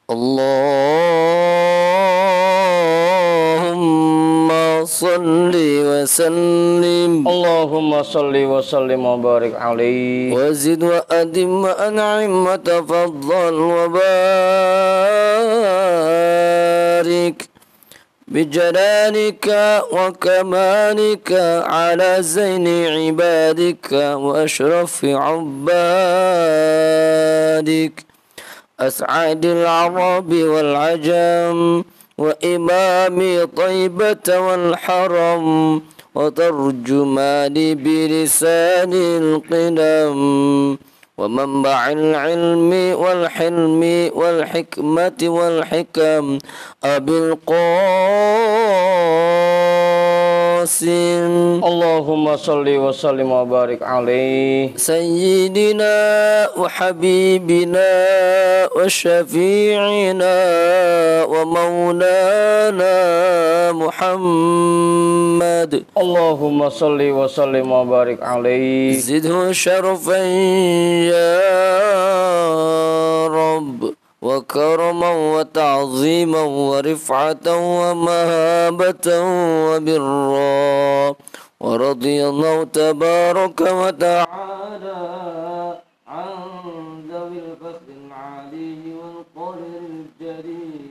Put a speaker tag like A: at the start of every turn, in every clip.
A: Allahumma salli wa sallim
B: wa barik alaihi
A: wa zid wa adim wa an'im wa tafaddal wa barik bijalalika wa kamalika ala zaini ibadika wa ashrafi ubbadik as'adil arabi wal ajam wa imami taibata wal haram wa tarjumani bilisanil qidam wa manba'il ilmi wal hilmi wal hikmati wal hikam abil qasim
B: Allahumma salli wa sallim wa barik alaihi
A: sayyidina wa habibina wa syafi'ina wa maulana Muhammad
B: Allahumma salli wa sallim wa barik alaihi
A: zidhu syarfan ya Rabb wa karaman wa ta'ziman wa rif'atan wa mahabatan wa birra wa radiyallahu tabaraka wa ta'ala an dawil fasl al-ali wal qadr al-jalil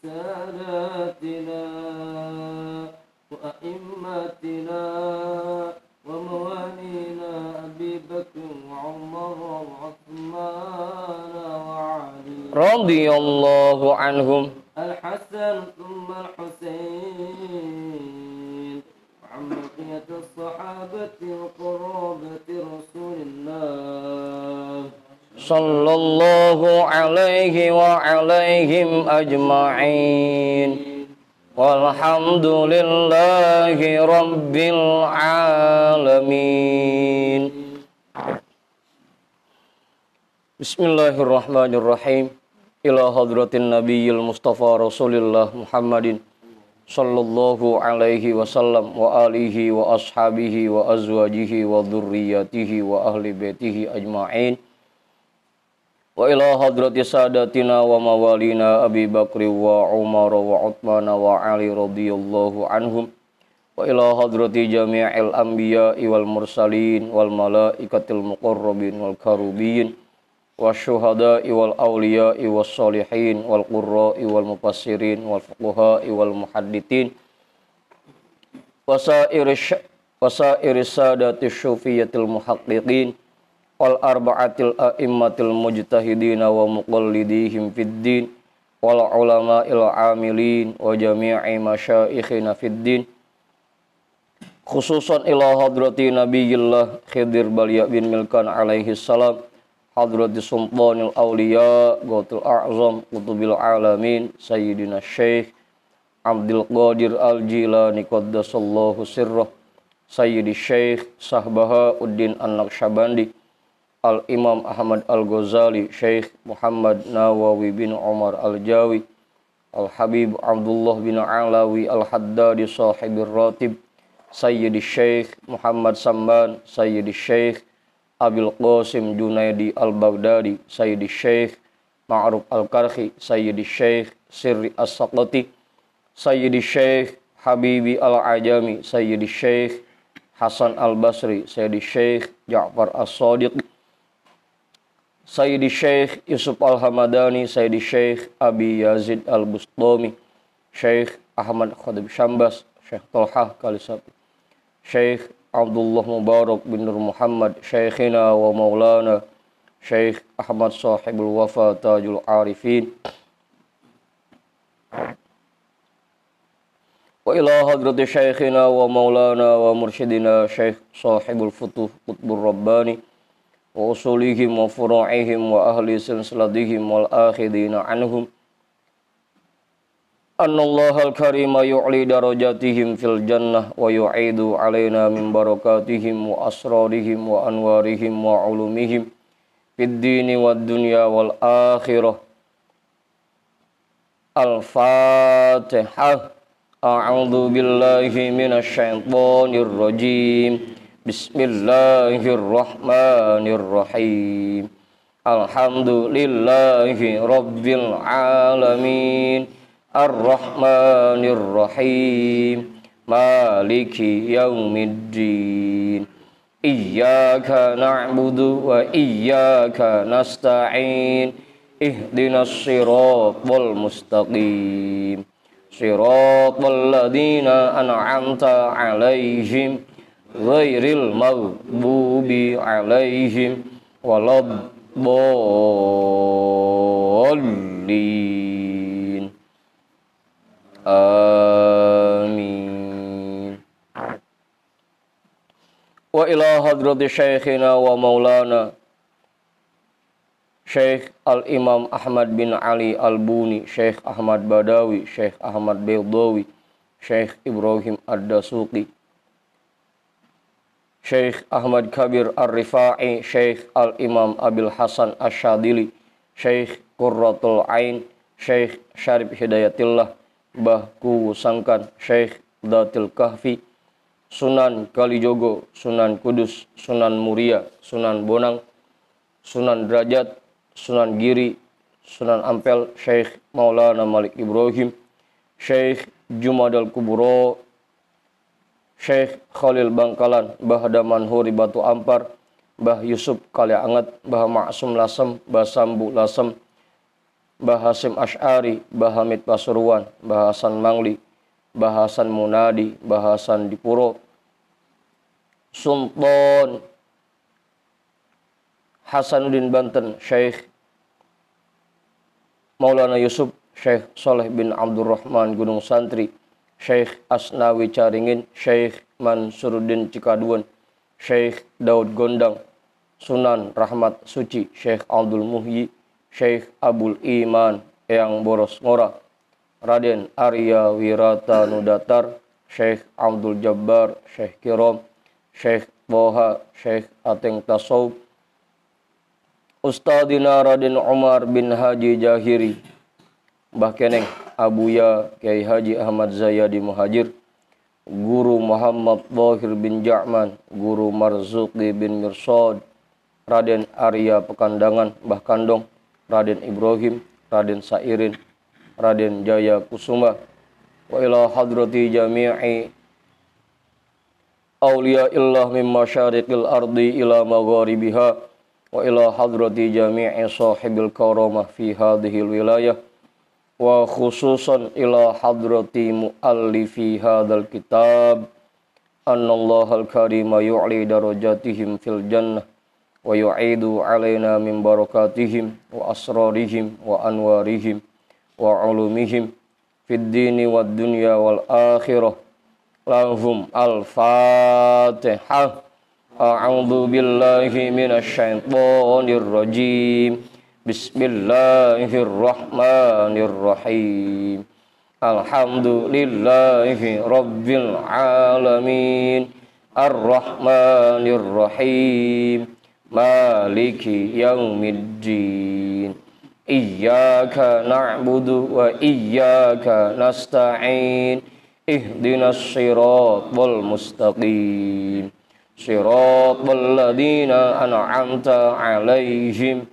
A: sadatina wa a'immatina وموالينا أبي بكر وعمر وعثمان وعلي
B: رضي الله عنهم
A: الحسن ثم الحسين وعن بقية الصحابة وقرابة رسول الله
B: صلى الله عليه وعليهم أجمعين walhamdulillahi rabbil alamin. Bismillahirrahmanirrahim. Ila hadratin nabiyil mustafa rasulillah Muhammadin sallallahu alaihi wasallam wa alihi wa ashabihi wa azwajihi wa dhurriyyatihi wa ahli baitihi ajma'in. Wa ila hadrati sadatina wa mawalina Abi Bakri wa Umar wa Uthman wa Ali radhiyallahu anhum. Wa ila hadrati jami'il anbiya'i wal mursalin wal malaikatil muqarrabin wal karubin wa syuhada'i wal awliya'i was solihin wal qurra'i wal mufassirin wal fuqaha'i wal muhaddithin wasairi sadati syufiyatil muhaqqiqin wal arba'atil a'immatil mujtahidina wa muqallidihim fid din wal ulama'il amilin wa jami'i masyaikhina fid din khususan ila hadrati nabiyillah Khidir Balya bin Milkan alaihi salam hadrati sultanil awliya gautul a'zam kutubil alamin sayyidina syekh Abdul Qadir al-Jilani qaddasallahu sirrah sayyidi syekh Sahbaha Uddin An-Naqsyabandi Al-Imam Ahmad Al-Ghazali, Syekh Muhammad Nawawi bin Umar Al-Jawi, Al-Habib Abdullah bin Alawi Al-Haddadi Sahibir Ratib, Sayyidi Syekh Muhammad Samban, Sayyidi Syekh Abil Qasim Junaidi Al-Baghdadi, Sayyidi Syekh Ma'ruf Al-Karhi, Sayyidi Syekh Sirri As-Saqati, Sayyidi Syekh Habibi Al-Ajami, Sayyidi Syekh Hasan Al-Basri, Sayyidi Syekh Ja'far As-Sadiq, Sayyidi Syekh Yusuf Al-Hamadani, Sayyidi Syekh Abi Yazid Al-Bustami, Syekh Ahmad Khatib Syambas, Syekh Tolhah Kalisapi, Syekh Abdullah Mubarak bin Nur Muhammad, Syekhina wa Maulana, Syekh Ahmad Sahibul Wafa Tajul Arifin, wa ila hadrati Syekhina wa Maulana wa Mursyidina Syekh Sahibul Futuh Qutbur Rabbani, wa usulihim wa furu'ihim wa ahli silsilatihim wal akhidina anhum annallaha al-karima yu'li darajatihim fil jannah wa yu'idu alaina min barakatihim wa asrarihim wa anwarihim wa ulumihim fid dini wad dunya wal akhirah. Al-Fatihah. A'udzu billahi minasy syaithanir rajim. Bismillahirrahmanirrahim. Alhamdulillahi rabbil alamin. Ar-Rahmanir-Rahim. Maliki yaumiddin. Iyyaka na'budu wa iyyaka nasta'in. Ihdinas siratal mustaqim. Siratal ladzina an'amta 'alaihim ghairil maghdubi 'alaihim waladdallin. Amin. Wa ila hadrati syekhina wa maulana Syekh Al-Imam Ahmad bin Ali Al-Buni, Syekh Ahmad Badawi, Syekh Ahmad Baydawi, Syekh Ibrahim Ad-Dasuqi, Syekh Ahmad Kabir Ar-Rifai, Syekh Al-Imam Abil Hasan Asyadili, Syekh Qurratul Ain, Syekh Syarif Hidayatillah, Bahku Sangkan, Syekh Datil Kahfi, Sunan Kalijogo, Sunan Kudus, Sunan Muria, Sunan Bonang, Sunan Derajat, Sunan Giri, Sunan Ampel, Syekh Maulana Malik Ibrahim, Syekh Jumadal Kubro, Syekh Khalil Bangkalan, Bah Damanhuri Batu Ampar, Bah Yusuf Kalya Anget, Bah Ma'sum Lasem, Bah Sambu Lasem, Bah Hasim Ash'ari, Bah Hamid Pasuruan, Bah Hasan Mangli, Bah Hasan Munadi, Bah Hasan Dipuro, Sultan Hasanuddin Banten, Syekh Maulana Yusuf, Syekh Soleh bin Abdurrahman Gunung Santri, Syekh Asnawi Caringin, Syekh Mansuruddin Cikaduan, Syekh Daud Gondang, Sunan Rahmat Suci, Syekh Abdul Muhyi, Syekh Abul Iman Eyang Boros Ngora, Raden Arya Wirata Nudatar, Syekh Abdul Jabbar, Syekh Kirom, Syekh Boha, Syekh Ateng Tasawuf, Ustadina Raden Umar bin Haji Jahiri, Mbah Keneng Abuya Kiai Haji Ahmad Zayadi Muhajir, Guru Muhammad Dhahir bin Ja'man, Guru Marzuki bin Mirsad, Raden Arya Pekandangan, Mbah Kandong, Raden Ibrahim, Raden Sairin, Raden Jaya Kusuma, wa ila hadrati jami'i awliya illah min masyariqil ardi ila magharibiha, wa ila hadrati jami'i sahibil karamah fi hadhil wilayah, wa khususan ila hadrati muallifi hadzal kitab, annallaha al-karima yu'li darajatihim fil jannah wa yu'idu alaina min barakatihim wa asrarihim wa anwarihim wa ulumihim fid dini wad dunya wal akhirah. Lahum al-Fatihah. A'udzu billahi minasy syaithanir rajim. Bismillahirrahmanirrahim. Alhamdulillahi rabbil alamin. Ar-Rahmanir Rahim. Maliki yaumiddin. Iyyaka na'budu wa iyyaka nasta'in. Ihdinas siratal mustaqim. Siratal ladzina an'amta 'alaihim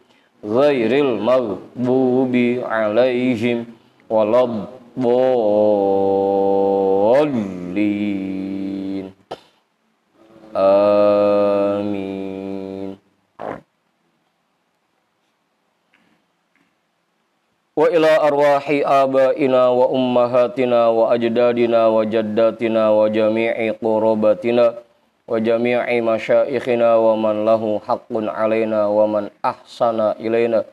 B: ghairil maghdubi 'alaihim waladdallin. Amin. Wa ila arwahi abaina wa ummahatina wa ajdadina wa jaddatina wa jami'i qurabatina wa jami'i masyaikhina wa man lahu haqqun alaina wa man ahsana ilaina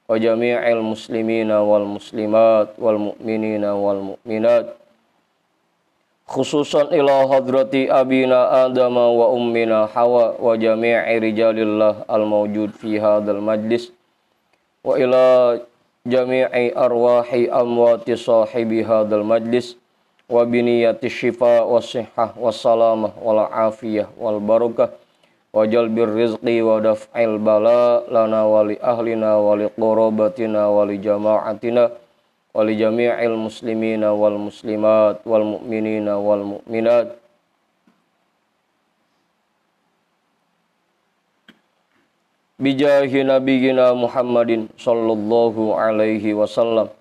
B: wa jami'il muslimina wal muslimat wal mu'minina wal mu'minat, khususan ila hadrati abina adama wa ummina hawa wa jami'i rijalillah al mawjud fi hadzal majlis, wa ila jami'i arwahi amwati sahibi hadzal majlis wa biniyati syifa wa sihhah wa salamah wal afiyah wal barakah wa jalbir rizqi wa daf'il bala lana wa li ahlina wa li qurabatina wa li jama'atina wa li jami'il muslimina wal muslimat wal mu'minina wal mu'minat, bijahi nabiyina Muhammadin sallallahu alaihi wasallam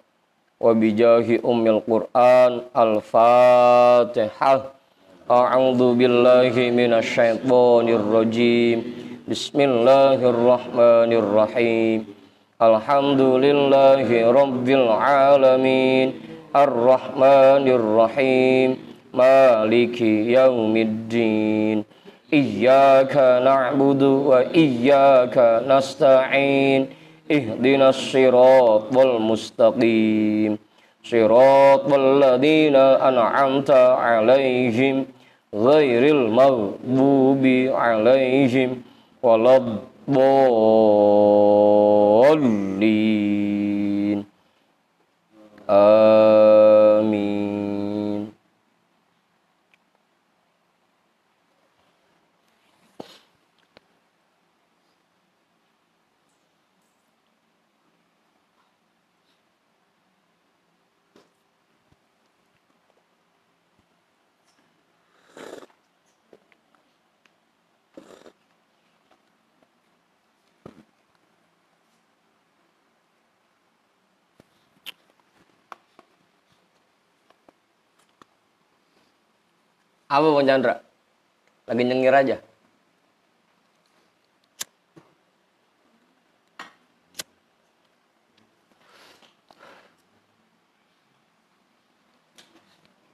B: wa bijahi ummil Qur'an. Al-Fatihah. A'udzu billahi minasyaitonir rajim. Bismillahirrahmanirrahim. Alhamdulillahi rabbil alamin. Ar-Rahmanir Rahim. Maliki yaumiddin. Iyyaka na'budu wa iyyaka nasta'in. Ihdinas siratal mustaqim. Siratal ladzina an'amta 'alaihim ghairil maghdubi 'alaihim waladdallin. Amin. Apa Bang Chandra? Lagi nyengir aja.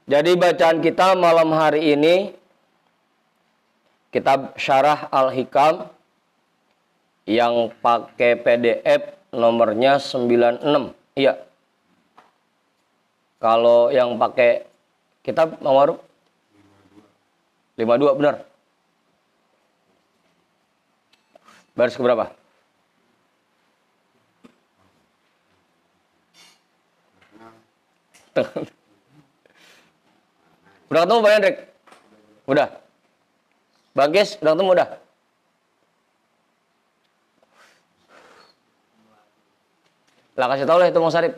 B: Jadi bacaan kita malam hari ini kitab Syarah Al-Hikam yang pakai PDF nomornya 96. Iya. Kalau yang pakai kitab Bang Maruf 52 benar. Baris keberapa? Udah ketemu Pak Hendrik? Udah. Bagis, udah ketemu udah? Lah kasih tau lah itu Bang Sarip.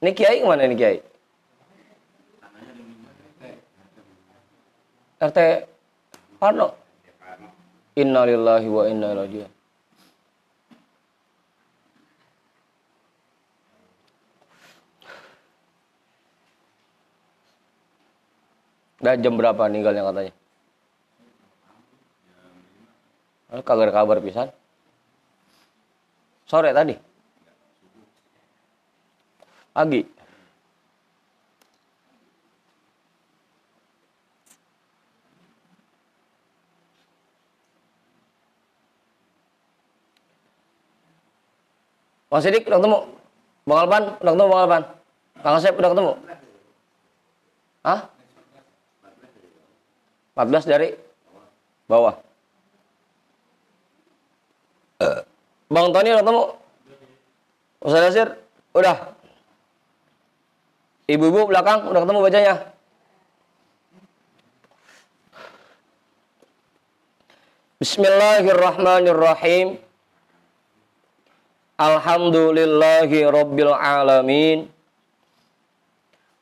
B: Ini Kiai kemana ini Kiai? RT Parno. Innalillahi wa inna ilaihi raji'un. Udah jam berapa ninggalnya katanya? Kagak ada kabar pisan. Sore tadi. Pagi. Bang Sidik udah ketemu? Bang Alpan udah ketemu Bang Alpan? Kang Asep udah ketemu? Hah? 14 dari bawah. Bang Tony udah ketemu? Ustaz Nasir? Udah. Ibu-ibu belakang udah ketemu bacanya? Bismillahirrahmanirrahim. Alhamdulillahi rabbil alamin.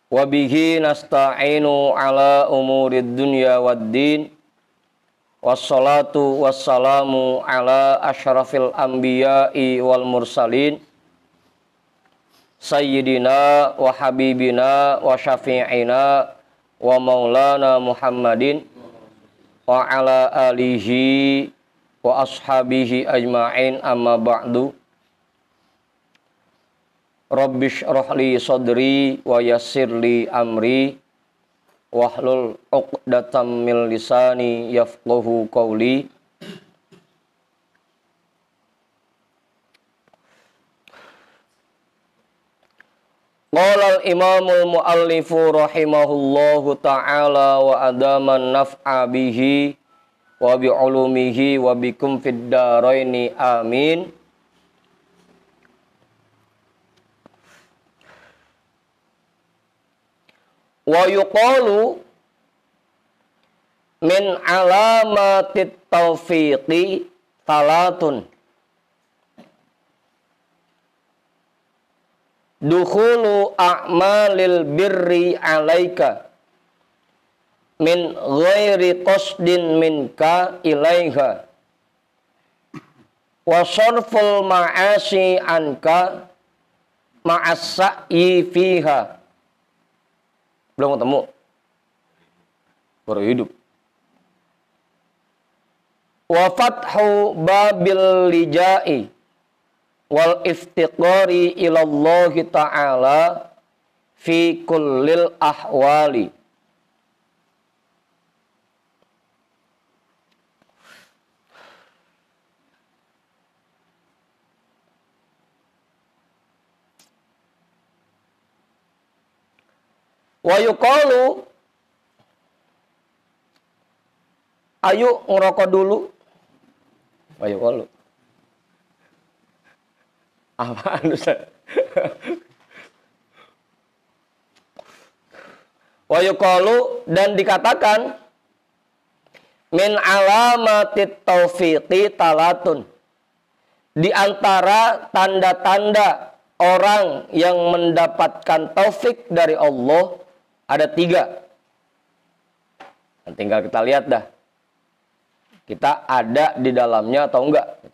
B: Wabihi nasta'inu ala umurid dunya waddin. Wassalatu wassalamu ala asyrafil anbiya'i wal mursalin. Sayyidina wa habibina wa syafi'ina wa maulana Muhammadin wa ala alihi wa ashabihi ajma'in amma ba'du. Rabbish rohli sadri wa yassirli amri wahlul uqdatam min lisani yafqahu qawli. Qala al-imamul muallifu rahimahullahu ta'ala wa adaman naf'a bihi wa bi'ulumihi wa bikum fid daraini amin. Wa yuqalu min alamatit taufiqi talatun dukhulu a'malil birri alaika min ghairi qasdin minka ilaiha wa sarful ma'asi anka ma'as-sa'yi fiha. Belum ketemu, baru hidup. Wa fathu babil lijai wal iftiqari ilallahi ta'ala fi kullil ahwali. Wa yuqalu, ayo ngerokok dulu. Wa yuqalu. Apaan Ustaz? Wa yuqalu, dan dikatakan min alamatit taufiqi talatun, di antara tanda-tanda orang yang mendapatkan taufik dari Allah ada 3. Dan tinggal kita lihat dah, kita ada di dalamnya atau enggak,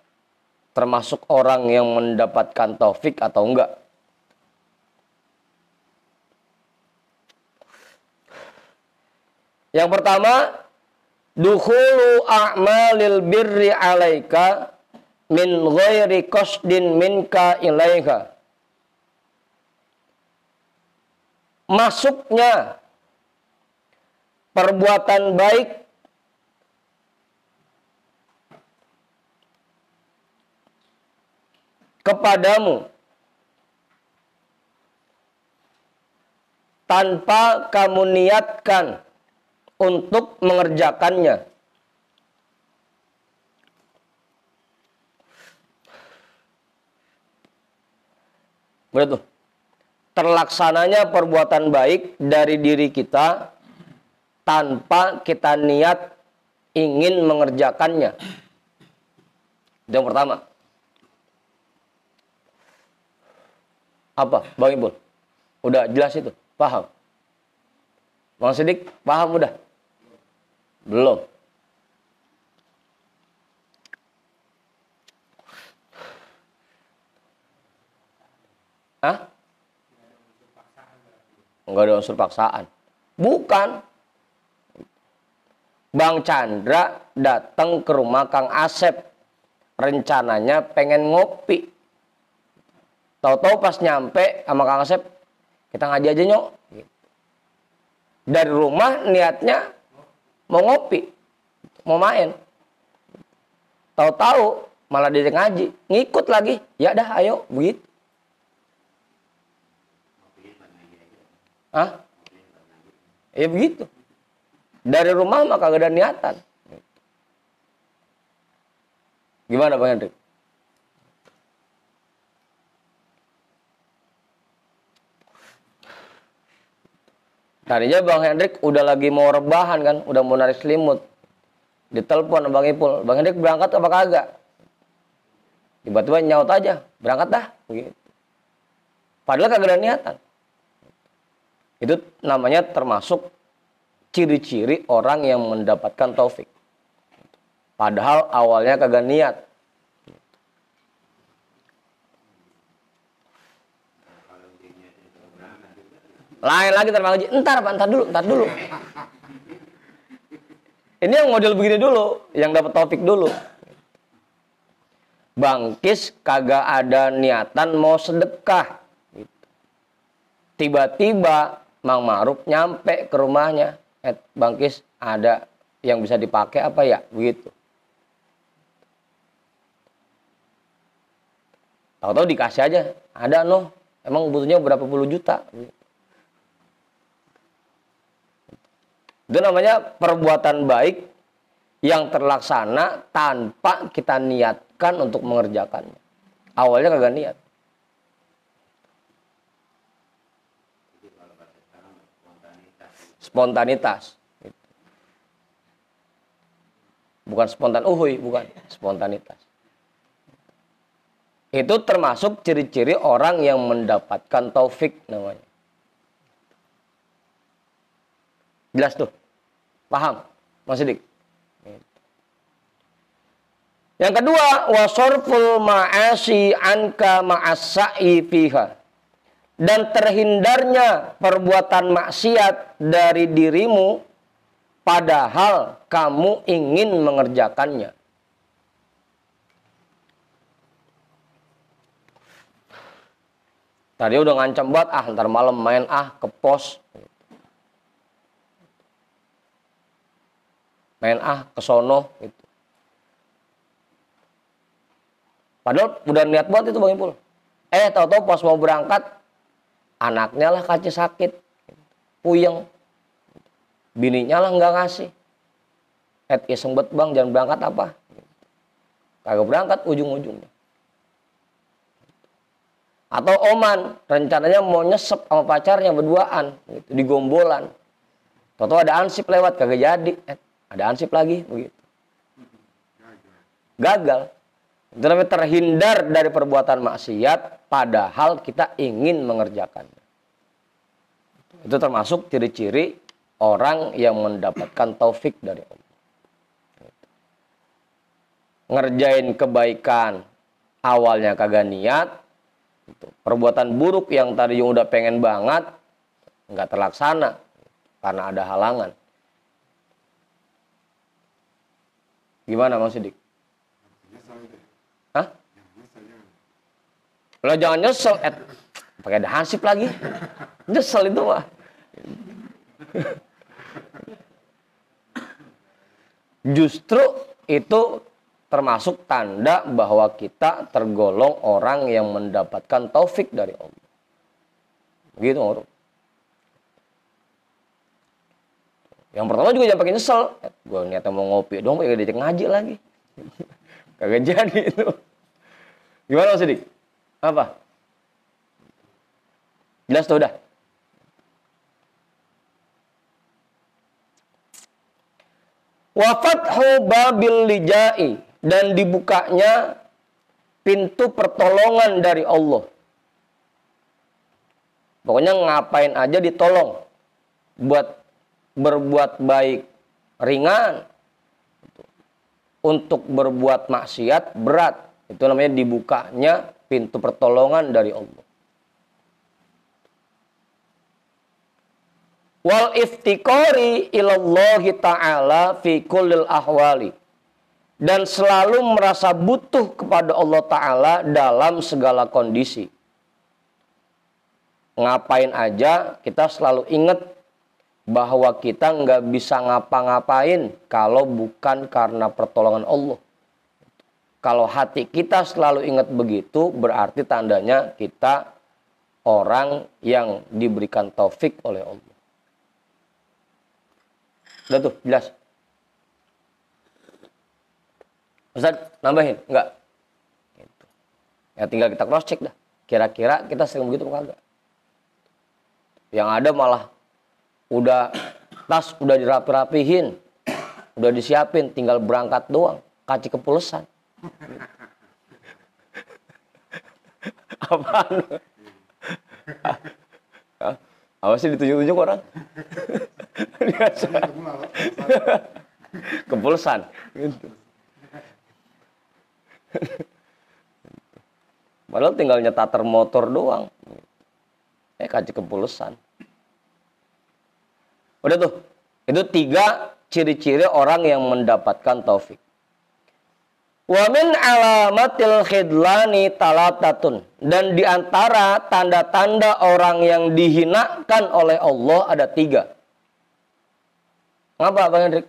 B: termasuk orang yang mendapatkan taufik atau enggak. Yang pertama, dukhulu a'malil birri alaika min ghairi qasdin minka ilaiha. Masuknya perbuatan baik kepadamu tanpa kamu niatkan untuk mengerjakannya. Betul. Terlaksananya perbuatan baik dari diri kita tanpa kita niat ingin mengerjakannya. Itu yang pertama. Apa, Bang Ibul? Udah jelas itu? Paham? Bang Sidik, paham udah? Belum. Hah? Enggak ada unsur paksaan. Bukan. Bang Chandra datang ke rumah Kang Asep. Rencananya pengen ngopi. Tahu-tahu pas nyampe sama Kang Asep, kita ngaji aja nyok. Dari rumah niatnya mau ngopi, mau main. Tahu-tahu malah dia ngaji, ngikut lagi. Ya dah, ayo begitu. Hah? Ya begitu. Dari rumah mah kagak ada niatan. Gimana Bang Hendrik? Tadinya Bang Hendrik udah lagi mau rebahan kan, udah mau narik selimut. Ditelepon Bang Ipul, Bang Hendrik berangkat apa kagak? Tiba-tiba nyaut aja, berangkat dah. Begitu. Padahal kagak ada niatan. Itu namanya termasuk ciri-ciri orang yang mendapatkan taufik. Padahal awalnya kagak niat. Lain lagi terbang entar dulu. Ini yang model begini dulu, yang dapat taufik dulu. Bang Kis kagak ada niatan mau sedekah. Tiba-tiba Mang Maruf nyampe ke rumahnya. Bang Kis ada yang bisa dipakai apa ya? Begitu. Tahu-tahu dikasih aja. Ada noh. Emang butuhnya berapa puluh juta. Itu namanya perbuatan baik yang terlaksana tanpa kita niatkan untuk mengerjakannya. Awalnya kagak niat. Spontanitas. Bukan spontan uhuy, bukan. Spontanitas. Itu termasuk ciri-ciri orang yang mendapatkan taufik namanya. Jelas tuh. Paham, Mas Sidik? Yang kedua, wasorful ma'asi anka ma'asai fiha. Dan terhindarnya perbuatan maksiat dari dirimu padahal kamu ingin mengerjakannya. Tadi udah ngancam banget, ntar malam main ke pos. Main ke sono gitu. Padahal udah niat banget itu Bang Ipul. Tahu-tahu pas mau berangkat, anaknya lah kaca sakit. Puyeng. Bininya lah nggak ngasih. Iseng bet bang, jangan berangkat apa. Kagak berangkat ujung-ujungnya. Atau Oman, rencananya mau nyesep sama pacarnya berduaan. Gitu, di Gombolan. Tahu-tahu ada ansip lewat, kagak jadi. Ada ansip lagi, begitu. Gagal. Itu namanya terhindar dari perbuatan maksiat, padahal kita ingin mengerjakannya. Itu termasuk ciri-ciri orang yang mendapatkan taufik dari Allah. Ngerjain kebaikan, awalnya kagak niat. Perbuatan buruk yang tadi yang udah pengen banget, nggak terlaksana, karena ada halangan. Gimana Mas Sidik? Hah? Lo jangan nyesel, pakai ada hansip lagi. Nyesel itu mah. Justru itu termasuk tanda bahwa kita tergolong orang yang mendapatkan taufik dari Allah. Begitu, Bro. Yang pertama juga jangan pakai nyesel. Gue niatnya mau ngopi dong, pakai diajak ngaji lagi. Kagak jadi itu. Gimana Mas Sidik? Apa? Jelas tuh udah? Wa fathu babil lijai, dan dibukanya pintu pertolongan dari Allah. Pokoknya ngapain aja ditolong. Buat berbuat baik ringan. Untuk berbuat maksiat berat. Itu namanya dibukanya pintu pertolongan dari Allah. Wal iftikori ilallahi ta'ala fi kullil ahwali. Dan selalu merasa butuh kepada Allah Ta'ala dalam segala kondisi. Ngapain aja kita selalu ingat bahwa kita nggak bisa ngapa-ngapain kalau bukan karena pertolongan Allah. Kalau hati kita selalu ingat begitu, berarti tandanya kita orang yang diberikan taufik oleh Allah. Udah tuh, jelas. Ustaz, nambahin? Enggak. Gitu. Ya tinggal kita cross check dah. Kira-kira kita sering begitu apa enggak? Yang ada malah udah tas udah dirapi-rapihin, udah disiapin, tinggal berangkat doang, kaci kepulesan. Apaan? Apa sih ditunjuk-tunjuk orang? Kepulesan. Gitu. Padahal tinggal nyetater motor doang. Kaji kepulesan. Udah tuh. Itu 3 ciri-ciri orang yang mendapatkan taufik. Wa min alamatil khidlani talatatun. Dan diantara tanda-tanda orang yang dihinakan oleh Allah ada 3. Ngapa Bang Hendrik?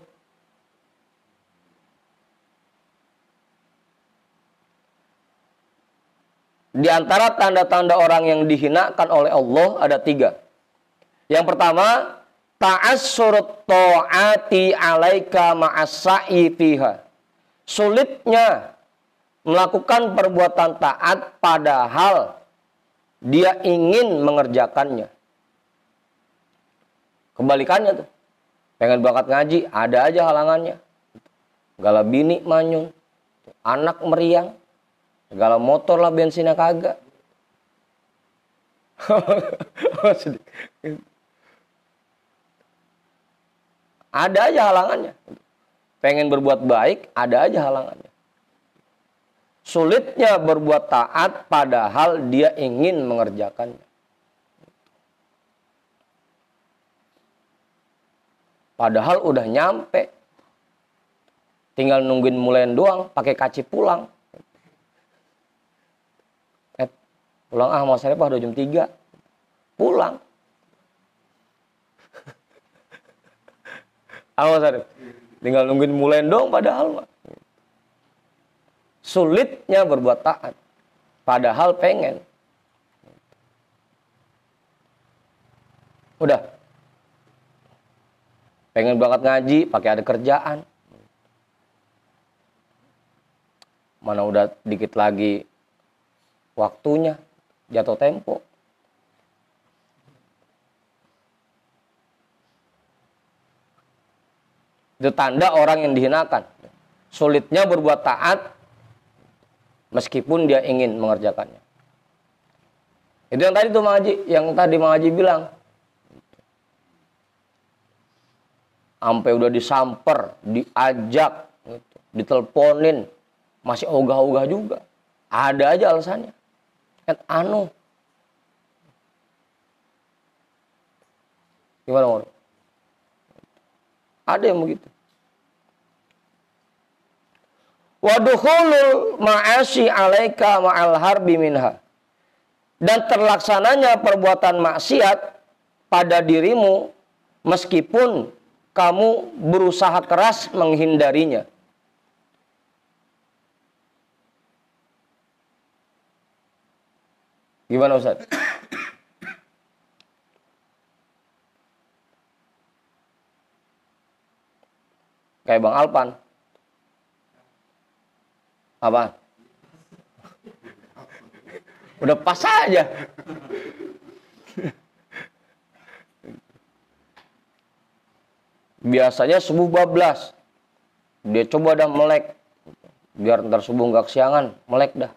B: Di antara tanda-tanda orang yang dihinakan oleh Allah ada 3. Yang pertama, ta'assurut ta'ati alaika ma'as-sa'i fiha. Sulitnya melakukan perbuatan taat padahal dia ingin mengerjakannya. Kebalikannya tuh. Pengen berangkat ngaji, ada aja halangannya. Segala bini manyun, anak meriang, segala motor lah bensinnya kagak. Ada aja halangannya. Pengen berbuat baik, ada aja halangannya. Sulitnya berbuat taat padahal dia ingin mengerjakannya. Padahal udah nyampe. Tinggal nungguin mulen doang, pakai kaci pulang. Pulang mau Saripah udah jam 3. Pulang. Mau Saripah. Tinggal nungguin mulen doang padahal mah. Sulitnya berbuat taat. Padahal pengen. Udah. Pengen berangkat ngaji, pakai ada kerjaan. Mana udah dikit lagi waktunya, jatuh tempo. Itu tanda orang yang dihinakan. Sulitnya berbuat taat, meskipun dia ingin mengerjakannya. Itu yang tadi tuh Mang Haji, yang tadi Mang Haji bilang. Sampai udah disamper, diajak, gitu, diteleponin, masih ogah-ogah juga. Ada aja alasannya. Gimana Mor? Ada yang begitu. Wadukhulul ma'asi alaika ma'al harbi minha. Dan terlaksananya perbuatan maksiat pada dirimu meskipun kamu berusaha keras menghindarinya. Gimana Ustaz? Kayak Bang Alpan. Apa? Udah pas aja. Biasanya subuh bablas. Dia coba dah melek. Biar ntar subuh nggak kesiangan. Melek dah.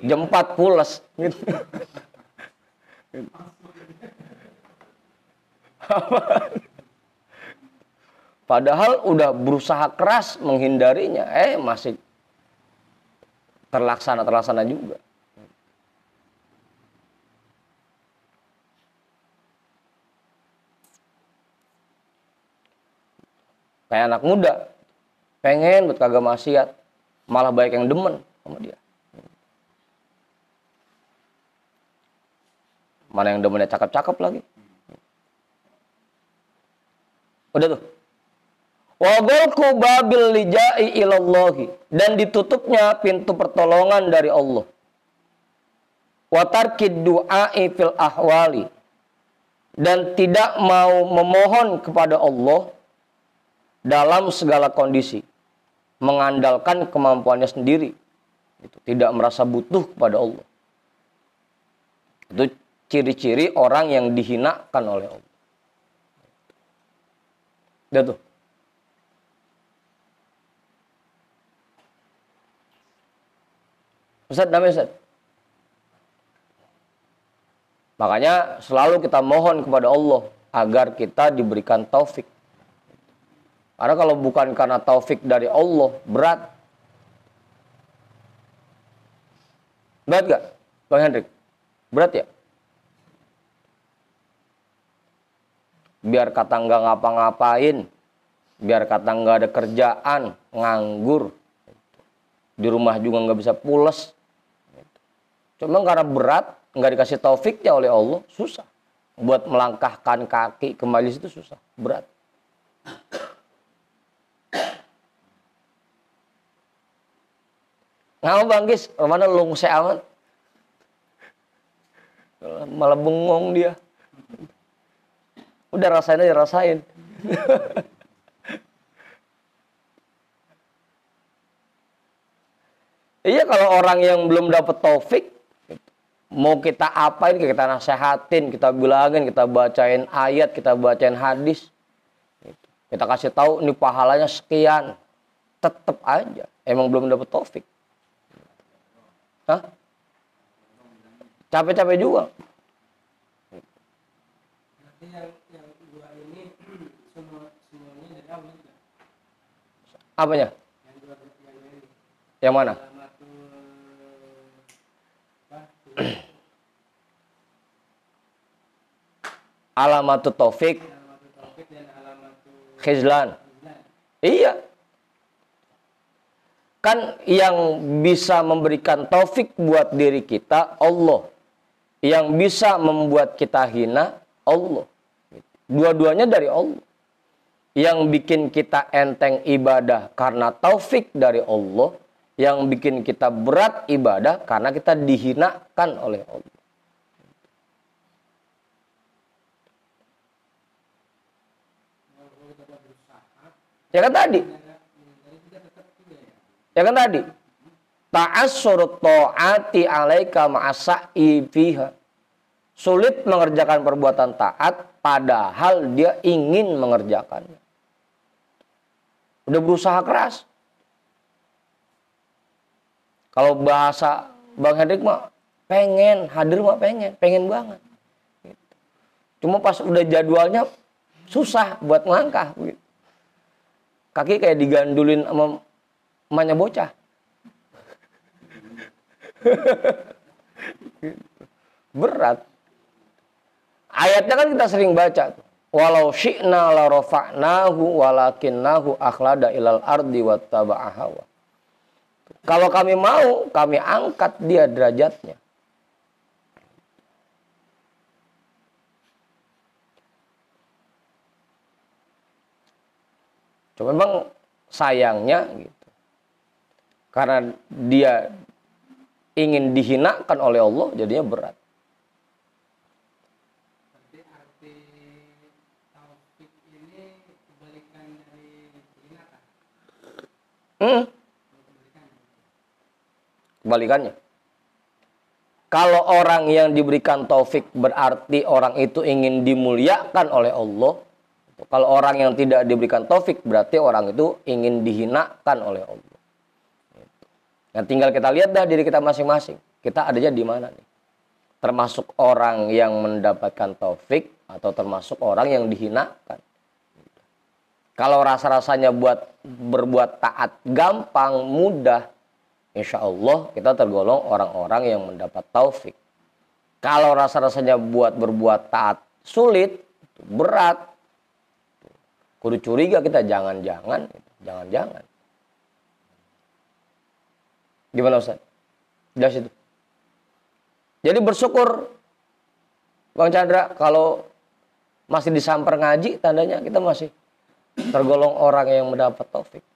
B: Jam 4 pules. Gitu. Padahal udah berusaha keras menghindarinya. Masih terlaksana juga. Kayak anak muda, pengen buat kagak maksiat, malah banyak yang demen sama dia. Mana yang demennya cakep-cakep lagi. Udah tuh. Wa ghalqu babil lijai ilallahi, dan ditutupnya pintu pertolongan dari Allah. Wa tarkid du'ai fil ahwali, dan tidak mau memohon kepada Allah dalam segala kondisi, mengandalkan kemampuannya sendiri, tidak merasa butuh kepada Allah. Itu ciri-ciri orang yang dihinakan oleh Allah. Udah tuh. Ustaz, namanya Ustaz. Makanya selalu kita mohon kepada Allah agar kita diberikan taufik. Karena kalau bukan karena taufik dari Allah, berat. Berat gak, Bang Hendrik? Berat ya? Biar kata nggak ngapa-ngapain, biar kata nggak ada kerjaan, nganggur. Di rumah juga nggak bisa pules. Cuma karena berat, nggak dikasih taufiknya oleh Allah, susah. Buat melangkahkan kaki ke majelis itu susah, berat. Ngapa Bang Gis? Mana lung amat? Malah bengong dia. Udah rasain aja, rasain. Iya, kalau orang yang belum dapat taufik, mau kita apain, kita nasehatin, kita bilangin, kita bacain ayat, kita bacain hadis, kita kasih tahu ini pahalanya sekian, tetap aja emang belum dapat taufik. Hah? Capek-capek juga.
C: Berarti yang dua ini semua
B: Apanya? Yang mana? Alamatut taufik khizlan. Iya. Kan yang bisa memberikan taufik buat diri kita Allah. Yang bisa membuat kita hina Allah. Dua-duanya dari Allah. Yang bikin kita enteng ibadah karena taufik dari Allah. Yang bikin kita berat ibadah karena kita dihinakan oleh Allah. Ya kan tadi? Ya kan tadi? Ta'assur ta'ati alaika ma'asa'i fiha. Sulit mengerjakan perbuatan taat padahal dia ingin mengerjakannya. Udah berusaha keras. Kalau bahasa Bang Hendrik mah pengen, hadir mah pengen banget. Cuma pas udah jadwalnya susah buat melangkah. Kaki kayak digandulin sama emaknya bocah. Berat. Ayatnya kan kita sering baca. Walau syi'na la rafa'nahu walakinnahu akhlada ilal ardi wattaba'a hawa. Kalau kami mau, kami angkat dia derajatnya. Cuma memang sayangnya gitu. Karena dia ingin dihinakan oleh Allah, jadinya berat.
C: Arti taufik ini kebalikan dari dihinakan.
B: Kebalikannya. Kalau orang yang diberikan taufik berarti orang itu ingin dimuliakan oleh Allah. Kalau orang yang tidak diberikan taufik berarti orang itu ingin dihinakan oleh Allah. Nah, tinggal kita lihat dah diri kita masing-masing. Kita adanya di mana nih? Termasuk orang yang mendapatkan taufik atau termasuk orang yang dihinakan. Kalau rasa-rasanya buat berbuat taat gampang, mudah, insya Allah kita tergolong orang-orang yang mendapat taufik. Kalau rasa-rasanya buat berbuat taat sulit, berat, kudu curiga kita, jangan-jangan. Gimana Ustaz? Jelas itu. Jadi bersyukur Bang Chandra kalau masih disamper ngaji, tandanya kita masih tergolong orang yang mendapat taufik.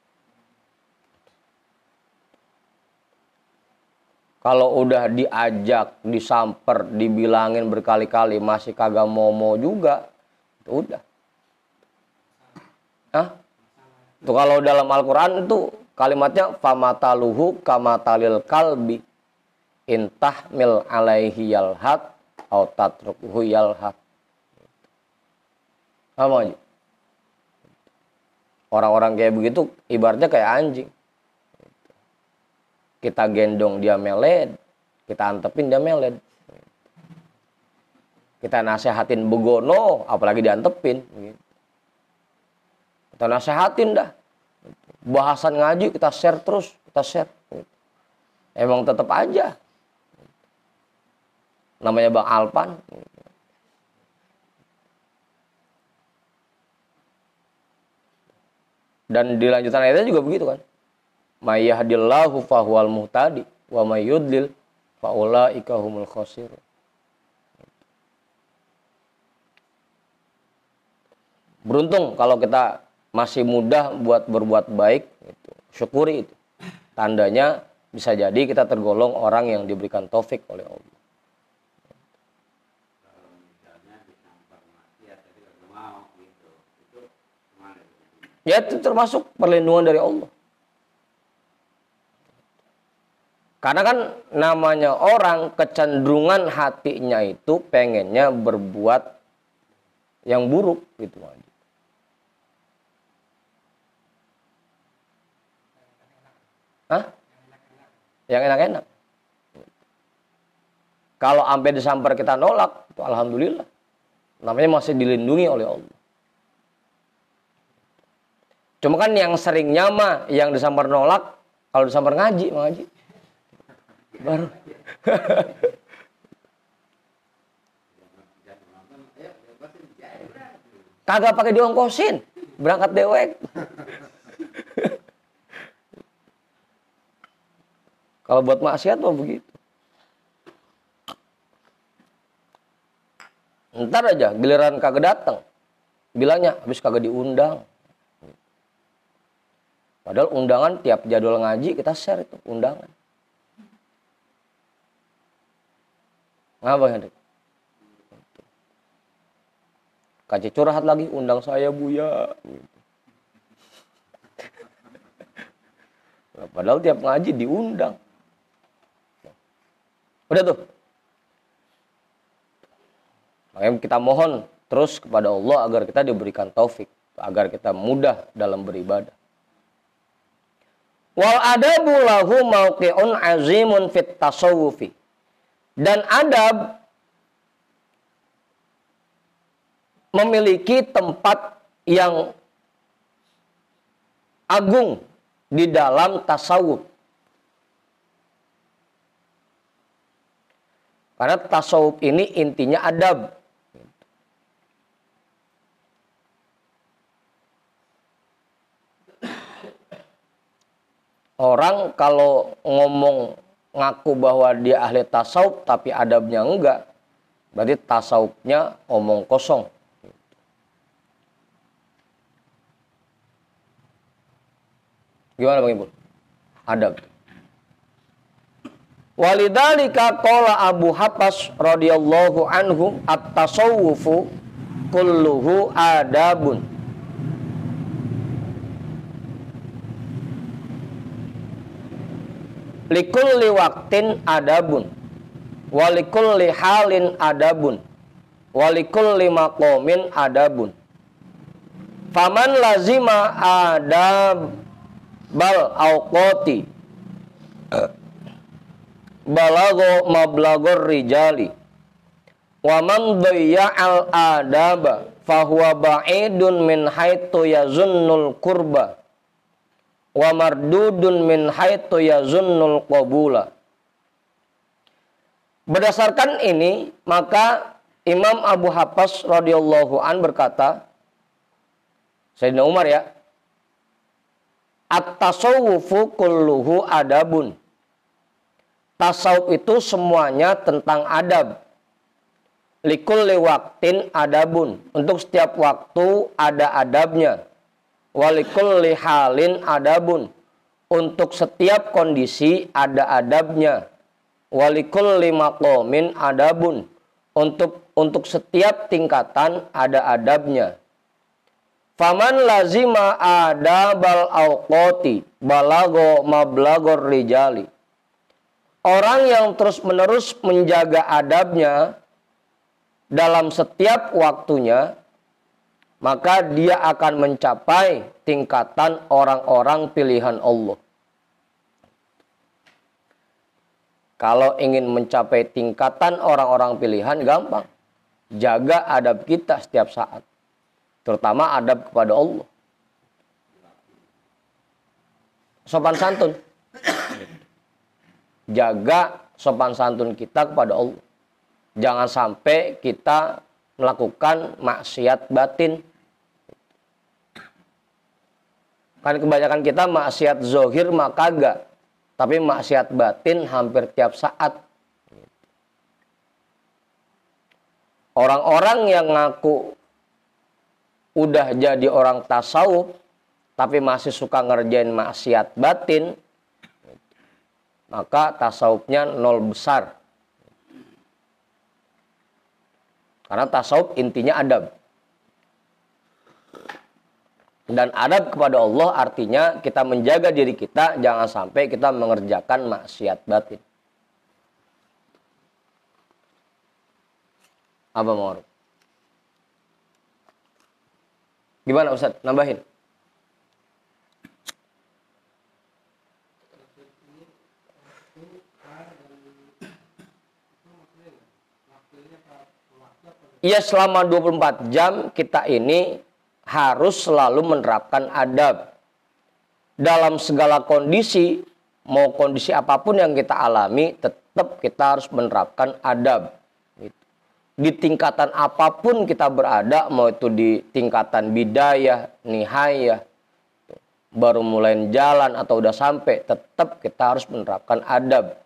B: Kalau udah diajak, disamper, dibilangin berkali-kali masih kagak mau juga, itu udah. Itu kalau dalam Al-Quran itu kalimatnya famataluhu kamatalil kalbi intahmil alaihi yalhat au tatrukuhu yalhat. Apa aja? Orang-orang kayak begitu ibaratnya kayak anjing. Kita gendong dia meled, kita antepin dia meled. Kita nasehatin begono, apalagi diantepin. Kita nasehatin dah. Bahasan ngaji kita share terus, kita share. Emang tetap aja. Namanya Bang Alpan. Dan di lanjutan ayatnya juga begitu kan. May yahdillahu fahuwal muhtadi wa may yudlil faulaika humul khasirun. Beruntung kalau kita masih mudah buat berbuat baik, gitu. Syukuri itu. Tandanya bisa jadi kita tergolong orang yang diberikan taufik oleh Allah.
C: Kalau misalnya disamper maksiat tapi nggak mau gitu, itu gimana?
B: Ya itu termasuk perlindungan dari Allah. Karena kan namanya orang kecenderungan hatinya itu pengennya berbuat yang buruk gitu aja. Yang enak-enak. Kalau sampai disamper kita nolak, itu alhamdulillah. Namanya masih dilindungi oleh Allah. Cuma kan yang seringnya mah yang disamper nolak, kalau disamper ngaji, baru. Kagak pakai diongkosin, berangkat dewek. Kalau buat maksiat mah begitu. Ntar aja giliran kagak datang, bilangnya habis kagak diundang. Padahal undangan tiap jadwal ngaji kita share itu undangan. Ngapa Hendrik? Kaci curhat lagi, undang saya Buya. Padahal tiap ngaji diundang. Udah tuh. Makanya kita mohon terus kepada Allah agar kita diberikan taufik, agar kita mudah dalam beribadah. Wal adabu lahu mauqi'un azimun fit tasawufi. Dan adab memiliki tempat yang agung di dalam tasawuf. Karena tasawuf ini intinya adab. Orang kalau ngomong ngaku bahwa dia ahli tasawuf tapi adabnya enggak, berarti tasawufnya omong kosong. Gimana Bang Ibu? Adab. Walidzalika qala Abu Hafs radhiyallahu anhu at-tasawwufu kulluhu adabun. Likulli waqtin adabun, walikulli halin adabun, walikulli maqamin adabun. Faman lazima adab bal awqati balago mablagor rijali wa man dhayya'al adaba fahuwa ba'idun min haitsu yazunnul qurba wa mardudun min haitsu yazunnul qabula. Berdasarkan ini, maka Imam Abu Hafs radhiyallahu an berkata, Sayyidina Umar ya, at-tasawwufu kulluhu adabun. Tasawuf itu semuanya tentang adab. Likulli waqtin adabun. Untuk setiap waktu ada adabnya. Walikulli halin adabun. Untuk setiap kondisi ada adabnya. Walikulli maqamin adabun. Untuk setiap tingkatan ada adabnya. Faman lazima adabal awqati balago mablagor rijali. Orang yang terus-menerus menjaga adabnya dalam setiap waktunya, maka dia akan mencapai tingkatan orang-orang pilihan Allah. Kalau ingin mencapai tingkatan orang-orang pilihan, gampang. Jaga adab kita setiap saat. Terutama adab kepada Allah. Sopan santun. Jaga sopan santun kita kepada Allah. Jangan sampai kita melakukan maksiat batin. Kan kebanyakan kita maksiat zohir mah kagak, tapi maksiat batin hampir tiap saat. Orang-orang yang ngaku udah jadi orang tasawuf, tapi masih suka ngerjain maksiat batin, maka tasawufnya nol besar. Karena tasawuf intinya adab. Dan adab kepada Allah artinya kita menjaga diri kita, jangan sampai kita mengerjakan maksiat batin. Apa mau? Gimana Ustaz? Nambahin. Ya, selama 24 jam kita ini harus selalu menerapkan adab. dalam segala kondisi, mau kondisi apapun yang kita alami, tetap kita harus menerapkan adab. Gitu. Di tingkatan apapun kita berada, mau itu di tingkatan bidayah, nihayah, baru mulai jalan atau udah sampai, tetap kita harus menerapkan adab.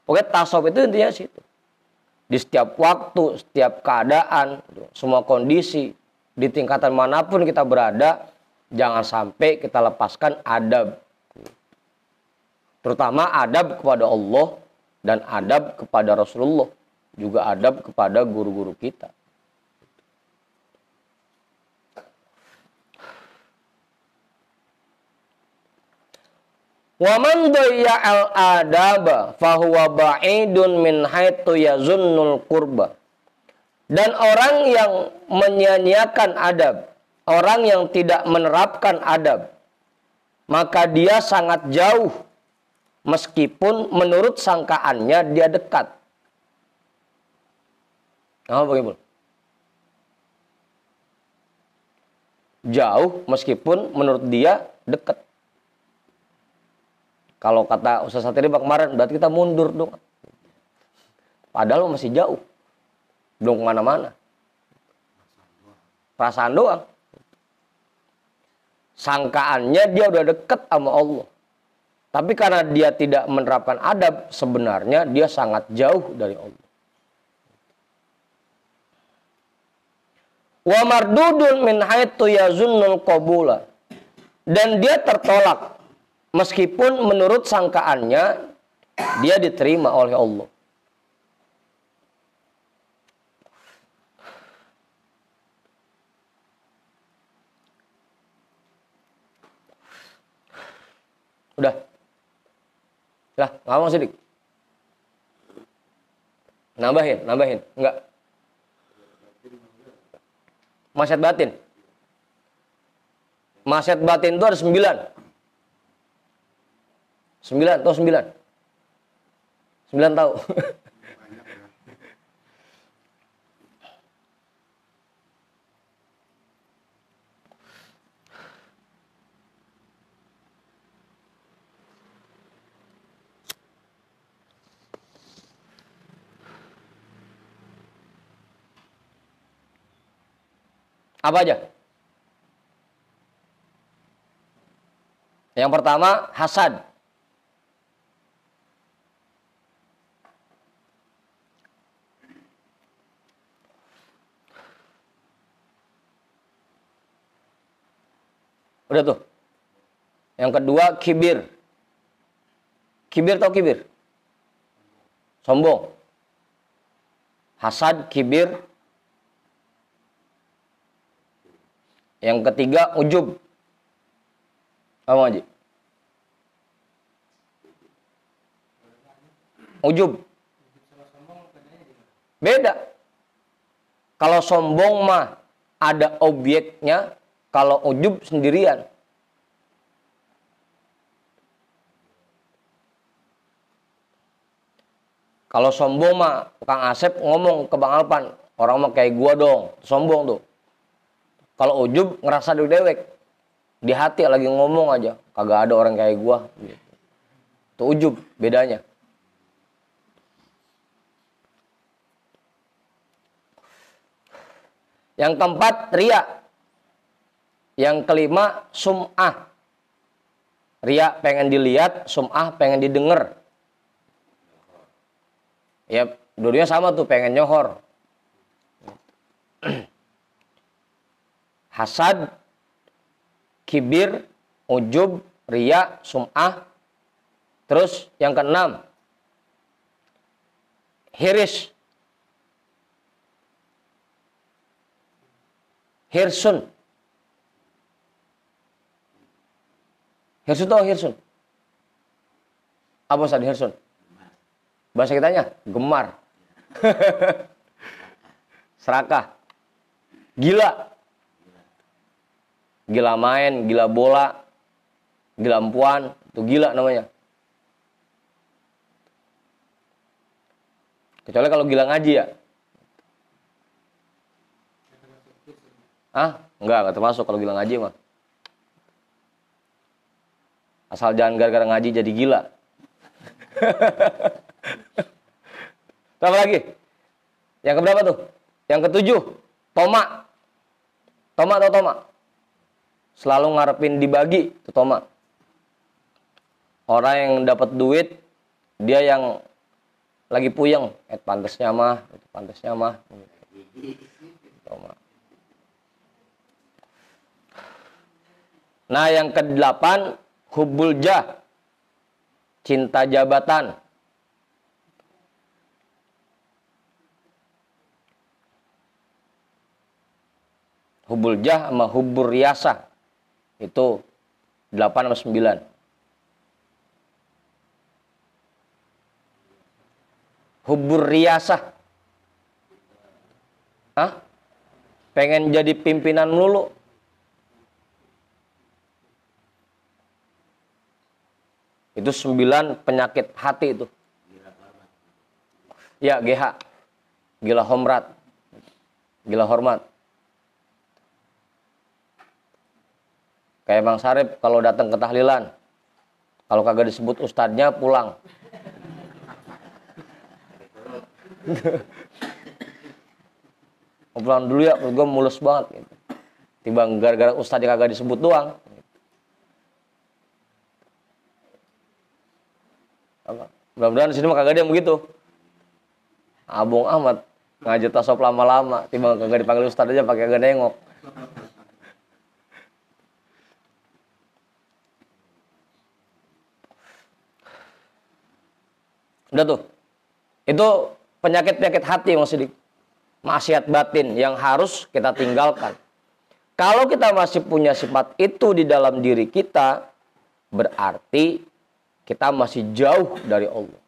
B: Pokoknya tasawuf itu intinya situ. Di setiap waktu, setiap keadaan, semua kondisi, di tingkatan manapun kita berada, jangan sampai kita lepaskan adab. Terutama adab kepada Allah dan adab kepada Rasulullah. Juga adab kepada guru-guru kita. Wa man dhayya'al adaba fahuwa ba'idun min haitsu yazunnul qurba. Dan orang yang menyia-nyiakan adab, orang yang tidak menerapkan adab, maka dia sangat jauh meskipun menurut sangkaannya dia dekat. Apa bagaimana? Jauh meskipun menurut dia dekat. Kalau kata Ustaz Satiri kemarin, berarti kita mundur dong. Padahal masih jauh. Belum kemana-mana. Perasaan doang. Sangkaannya dia udah deket sama Allah. Tapi karena dia tidak menerapkan adab, sebenarnya dia sangat jauh dari Allah. Wa mardudun min haitsu yazunnul qabula. Dan dia tertolak meskipun menurut sangkaannya dia diterima oleh Allah. Udah. Lah, ngomong sedikit. Nambahin. Enggak. Maksiat batin. Maksiat batin itu ada 9. 9 atau 9? 9 tahu. Apa aja? Yang pertama, hasad. Udah tuh. Yang kedua, kibir. Kibir tau kibir? Sombong. Hasad, kibir. Yang ketiga, ujub. Apa Haji? Ujub. Beda. Kalau sombong mah ada objeknya, kalau ujub sendirian. Kalau sombong mah Kang Asep ngomong ke Bang Alpan, orang mah kayak gua dong, sombong tuh. Kalau ujub ngerasa dewek, di hati lagi ngomong aja, kagak ada orang kayak gua. Itu ujub bedanya. Yang keempat, riya. Yang kelima, sum'ah. Riya pengen dilihat, sum'ah pengen didengar. Ya, dulunya sama tuh, pengen nyohor. Hasad, kibir, ujub, riya, sum'ah. Terus yang keenam, hiris. Hirsun. Hirsun tau hirsun? Apa Ustaz hirsun? Bahasa kitanya, gemar. Serakah. Gila. Gila main, gila bola, gila empuan, itu gila namanya. Kecuali kalau gila ngaji ya. Enggak termasuk kalau gila ngaji mah. Asal jangan gara-gara ngaji jadi gila. Apa lagi? Yang keberapa tuh? Yang ketujuh, toma. Toma atau toma? Selalu ngarepin dibagi, itu toma. Orang yang dapat duit, dia yang lagi puyeng, pantasnya mah, pantasnya mah. Toma. Nah, yang ke-8, hubbul jah. Cinta jabatan. Hubbul jah sama hubbur riyasah. Itu 8 sama 9. Hubbur riyasah. Hah? Pengen jadi pimpinan melulu. Itu 9 penyakit hati itu. Ya, GH. Gila homrat. Gila hormat. Kayak Bang Sarip kalau datang ke tahlilan. Kalau kagak disebut ustadznya pulang. Pulang dulu ya, gue mulus banget. Gitu. Tiba gara-gara ustadznya kagak disebut doang. Mudah-mudahan di sini mah kagak ada yang begitu. Abung Ahmad ngajar tasawuf lama-lama, tiba kagak dipanggil ustadz aja pakai kagak nengok. Udah tuh. Itu penyakit-penyakit hati Mas Sidik. Maksiat batin yang harus kita tinggalkan. Kalau kita masih punya sifat itu di dalam diri kita, berarti kita masih jauh dari Allah.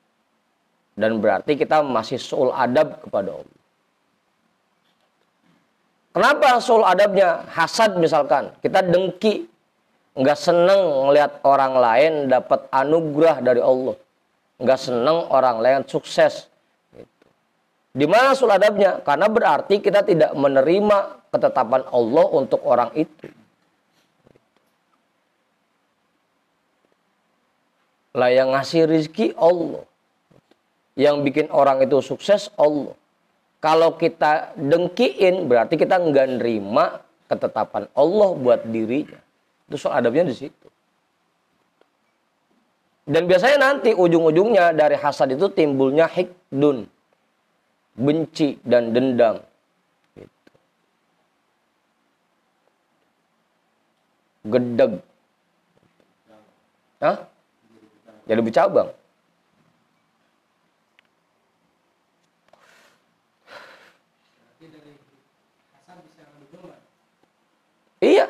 B: Dan berarti kita masih su'ul adab kepada Allah. Kenapa su'ul adabnya? Hasad misalkan. Kita dengki. Nggak seneng ngelihat orang lain dapat anugerah dari Allah. Nggak seneng orang lain sukses. Gitu. Di mana su'ul adabnya? Karena berarti kita tidak menerima ketetapan Allah untuk orang itu. Lah yang ngasih rizki Allah. Yang bikin orang itu sukses Allah. Kalau kita dengkiin berarti kita nggak nerima ketetapan Allah buat dirinya. Itu soal adabnya di situ. Dan biasanya nanti ujung-ujungnya dari hasad itu timbulnya hikdun. Benci dan dendam. Gitu. Gedeg. Hah? Jadi bercabang. Iya.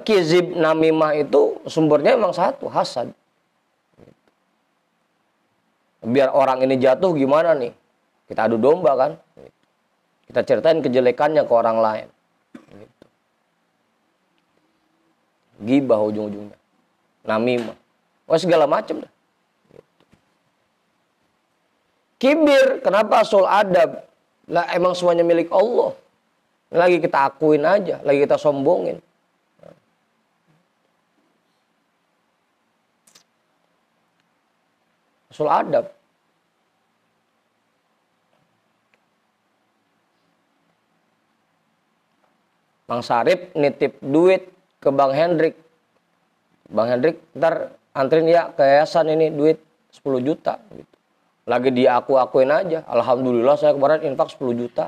B: Kizib namimah itu sumbernya emang satu, hasad. Biar orang ini jatuh gimana nih? Kita adu domba kan? Kita ceritain kejelekannya ke orang lain. Gibah ujung-ujungnya. Namimah. Wah segala macam dah. Kibir, kenapa soal adab? Lah emang semuanya milik Allah. Lagi kita akuin aja, lagi kita sombongin. Soal adab. Bang Sarip nitip duit ke Bang Hendrik. Bang Hendrik ntar antrin ya ke yayasan ini duit 10 juta. Gitu. Lagi dia akuin aja. Alhamdulillah saya kemarin infak 10 juta.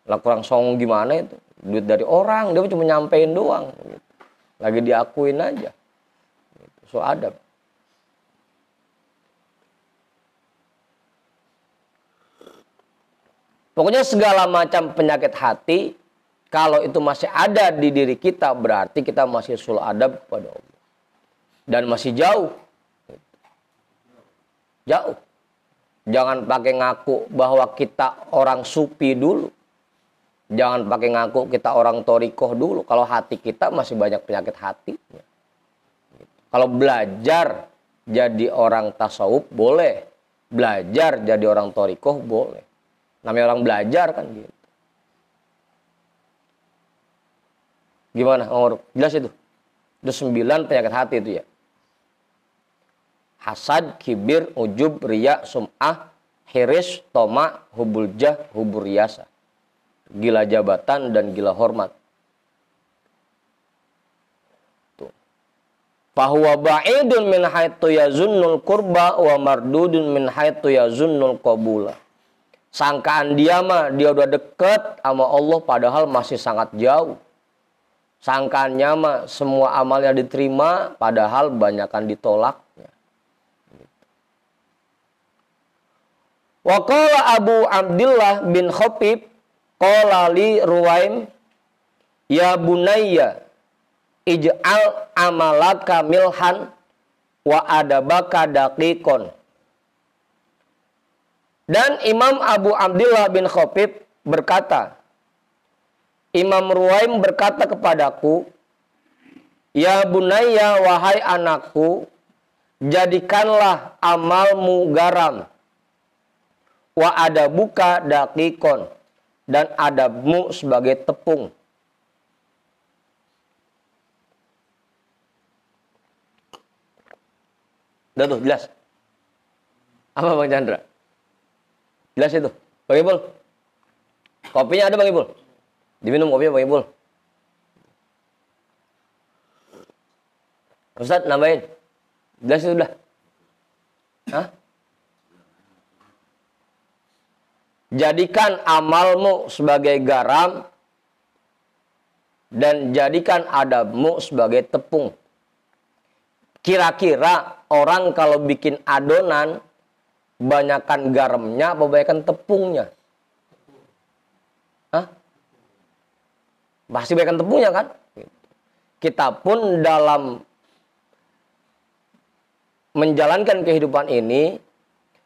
B: Lah kurang songong gimana itu. Duit dari orang. Dia cuma nyampein doang. Gitu. Lagi diakuin aja. Gitu. So adab. Pokoknya segala macam penyakit hati. Kalau itu masih ada di diri kita, berarti kita masih sul adab kepada Allah. Dan masih jauh. Jauh. Jangan pakai ngaku bahwa kita orang sufi dulu. Jangan pakai ngaku kita orang torikoh dulu. Kalau hati kita masih banyak penyakit hati. Kalau belajar jadi orang tasawuf, boleh. Belajar jadi orang torikoh, boleh. Namanya orang belajar kan gitu. Gimana, Om? Jelas itu? Itu 9 penyakit hati itu ya. Hasad, kibir, ujub, riya, sum'ah, hiris, toma, hubul jah, hubur riyasa. Gila jabatan dan gila hormat. Tuh. Fahuwa ba'idun min haitsu yazunnul qurba wa mardudun min haitsu yazunnul qabula. Sangkaan dia mah dia udah deket sama Allah padahal masih sangat jauh. Sangkaannya mah semua amalnya diterima padahal banyakan ditolaknya. Wa qala Abu Abdullah bin Khatib qala li Ruwaim ya bunayya ij'al amalaka milhan wa adabaka daqiqon. Dan Imam Abu Abdullah bin Khatib berkata, Imam Ruwaim berkata kepadaku, ya bunayya, wahai anakku, jadikanlah amalmu garam, wa adabuka daqiqon, dan adabmu sebagai tepung. Udah tuh, jelas. Apa Bang Chandra? Jelas itu. Bang Ibul. Kopinya ada Bang Ibul? Diminum kopinya Bang Ibul. Ustaz, nambahin. Jelas itu udah. Hah? Jadikan amalmu sebagai garam dan jadikan adabmu sebagai tepung. Kira-kira orang kalau bikin adonan banyakkan garamnya apa banyakkan tepungnya? Hah? Pasti banyakkan tepungnya kan? Kita pun dalam menjalankan kehidupan ini,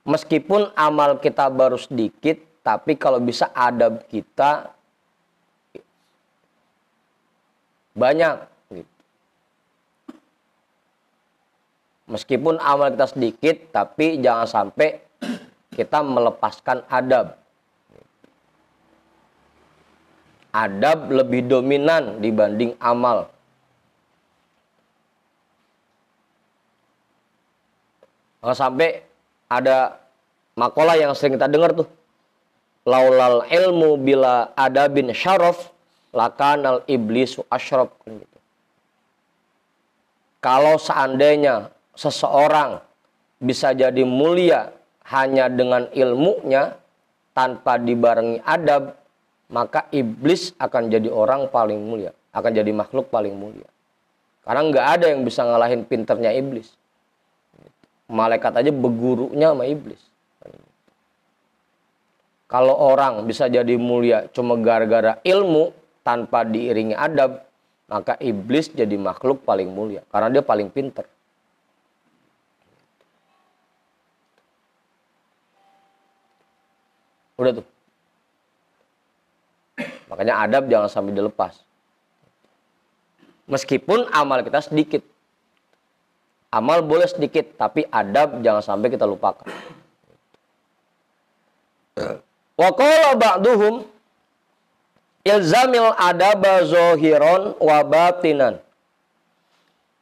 B: meskipun amal kita baru sedikit, tapi kalau bisa adab kita banyak. Gitu. Meskipun amal kita sedikit, tapi jangan sampai kita melepaskan adab. Adab lebih dominan dibanding amal. Jangan sampai ada makalah yang sering kita dengar tuh. Laulal ilmu bila adabin syaraf lakanal iblisu asyraf. Gitu. Kalau seandainya seseorang bisa jadi mulia hanya dengan ilmunya tanpa dibarengi adab, maka iblis akan jadi orang paling mulia, akan jadi makhluk paling mulia. Karena nggak ada yang bisa ngalahin pinternya iblis. Malaikat aja begurunya sama iblis. Kalau orang bisa jadi mulia cuma gara-gara ilmu tanpa diiringi adab, maka iblis jadi makhluk paling mulia karena dia paling pinter. Udah tuh. Makanya adab jangan sampai dilepas. Meskipun amal kita sedikit. Amal boleh sedikit, tapi adab jangan sampai kita lupakan. Wa qala ba'duhum ilzamil adaba zahiran wa batinan.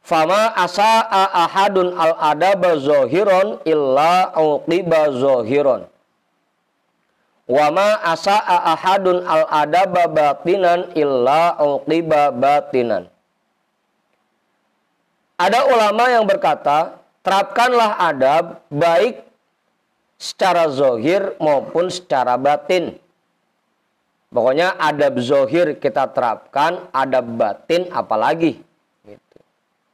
B: Fama asa'a ahadun al adaba zahiran illa uqiba zahiran. Wa ma asa'a ahadun al adaba batinan illa uqiba batinan. Ada ulama yang berkata, terapkanlah adab baik secara zohir maupun secara batin. Pokoknya adab zohir kita terapkan, adab batin apalagi. Gitu.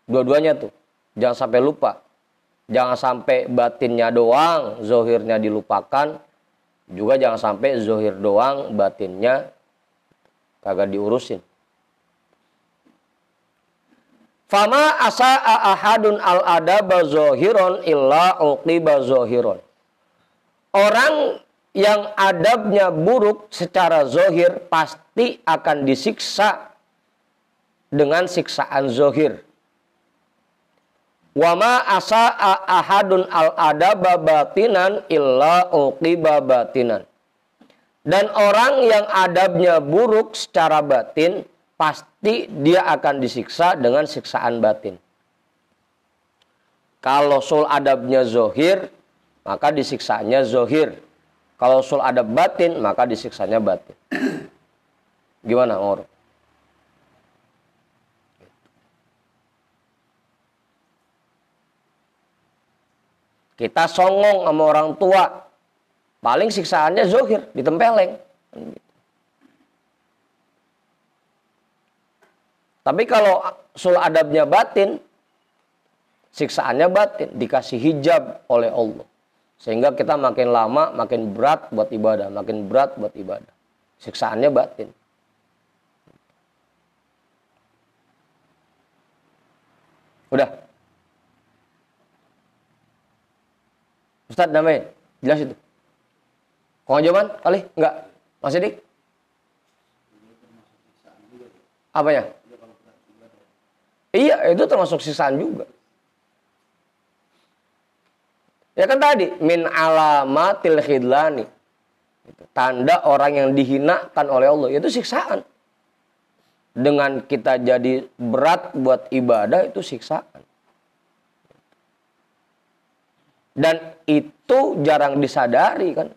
B: Dua-duanya tuh. Jangan sampai lupa. Jangan sampai batinnya doang, zohirnya dilupakan. Juga jangan sampai zohir doang, batinnya kagak diurusin. Fama asa'a ahadun al-adaba zohiron illa uqiba zohiron. Orang yang adabnya buruk secara zohir pasti akan disiksa dengan siksaan zohir. Wama asa'a ahadun al-adaba batinan illa uqiba batinan. Dan orang yang adabnya buruk secara batin pasti dia akan disiksa dengan siksaan batin. Kalau sul adabnya zohir, maka disiksanya zohir. Kalau sul adab batin, maka disiksanya batin. Gimana, Ngor? Kita songong sama orang tua, paling siksaannya zohir, ditempeleng. Tapi kalau sul adabnya batin, siksaannya batin, dikasih hijab oleh Allah. Sehingga kita makin lama, makin berat buat ibadah, makin berat buat ibadah. Siksaannya batin. Udah. Ustadz namanya, jelas itu. Kong jawaban, kali? Enggak. Mas Sidik? Apanya? Iya, itu termasuk siksaan juga. Ya kan tadi, min alamatil khidlani. Tanda orang yang dihinakan oleh Allah, itu siksaan. Dengan kita jadi berat buat ibadah, itu siksaan. Dan itu jarang disadari kan.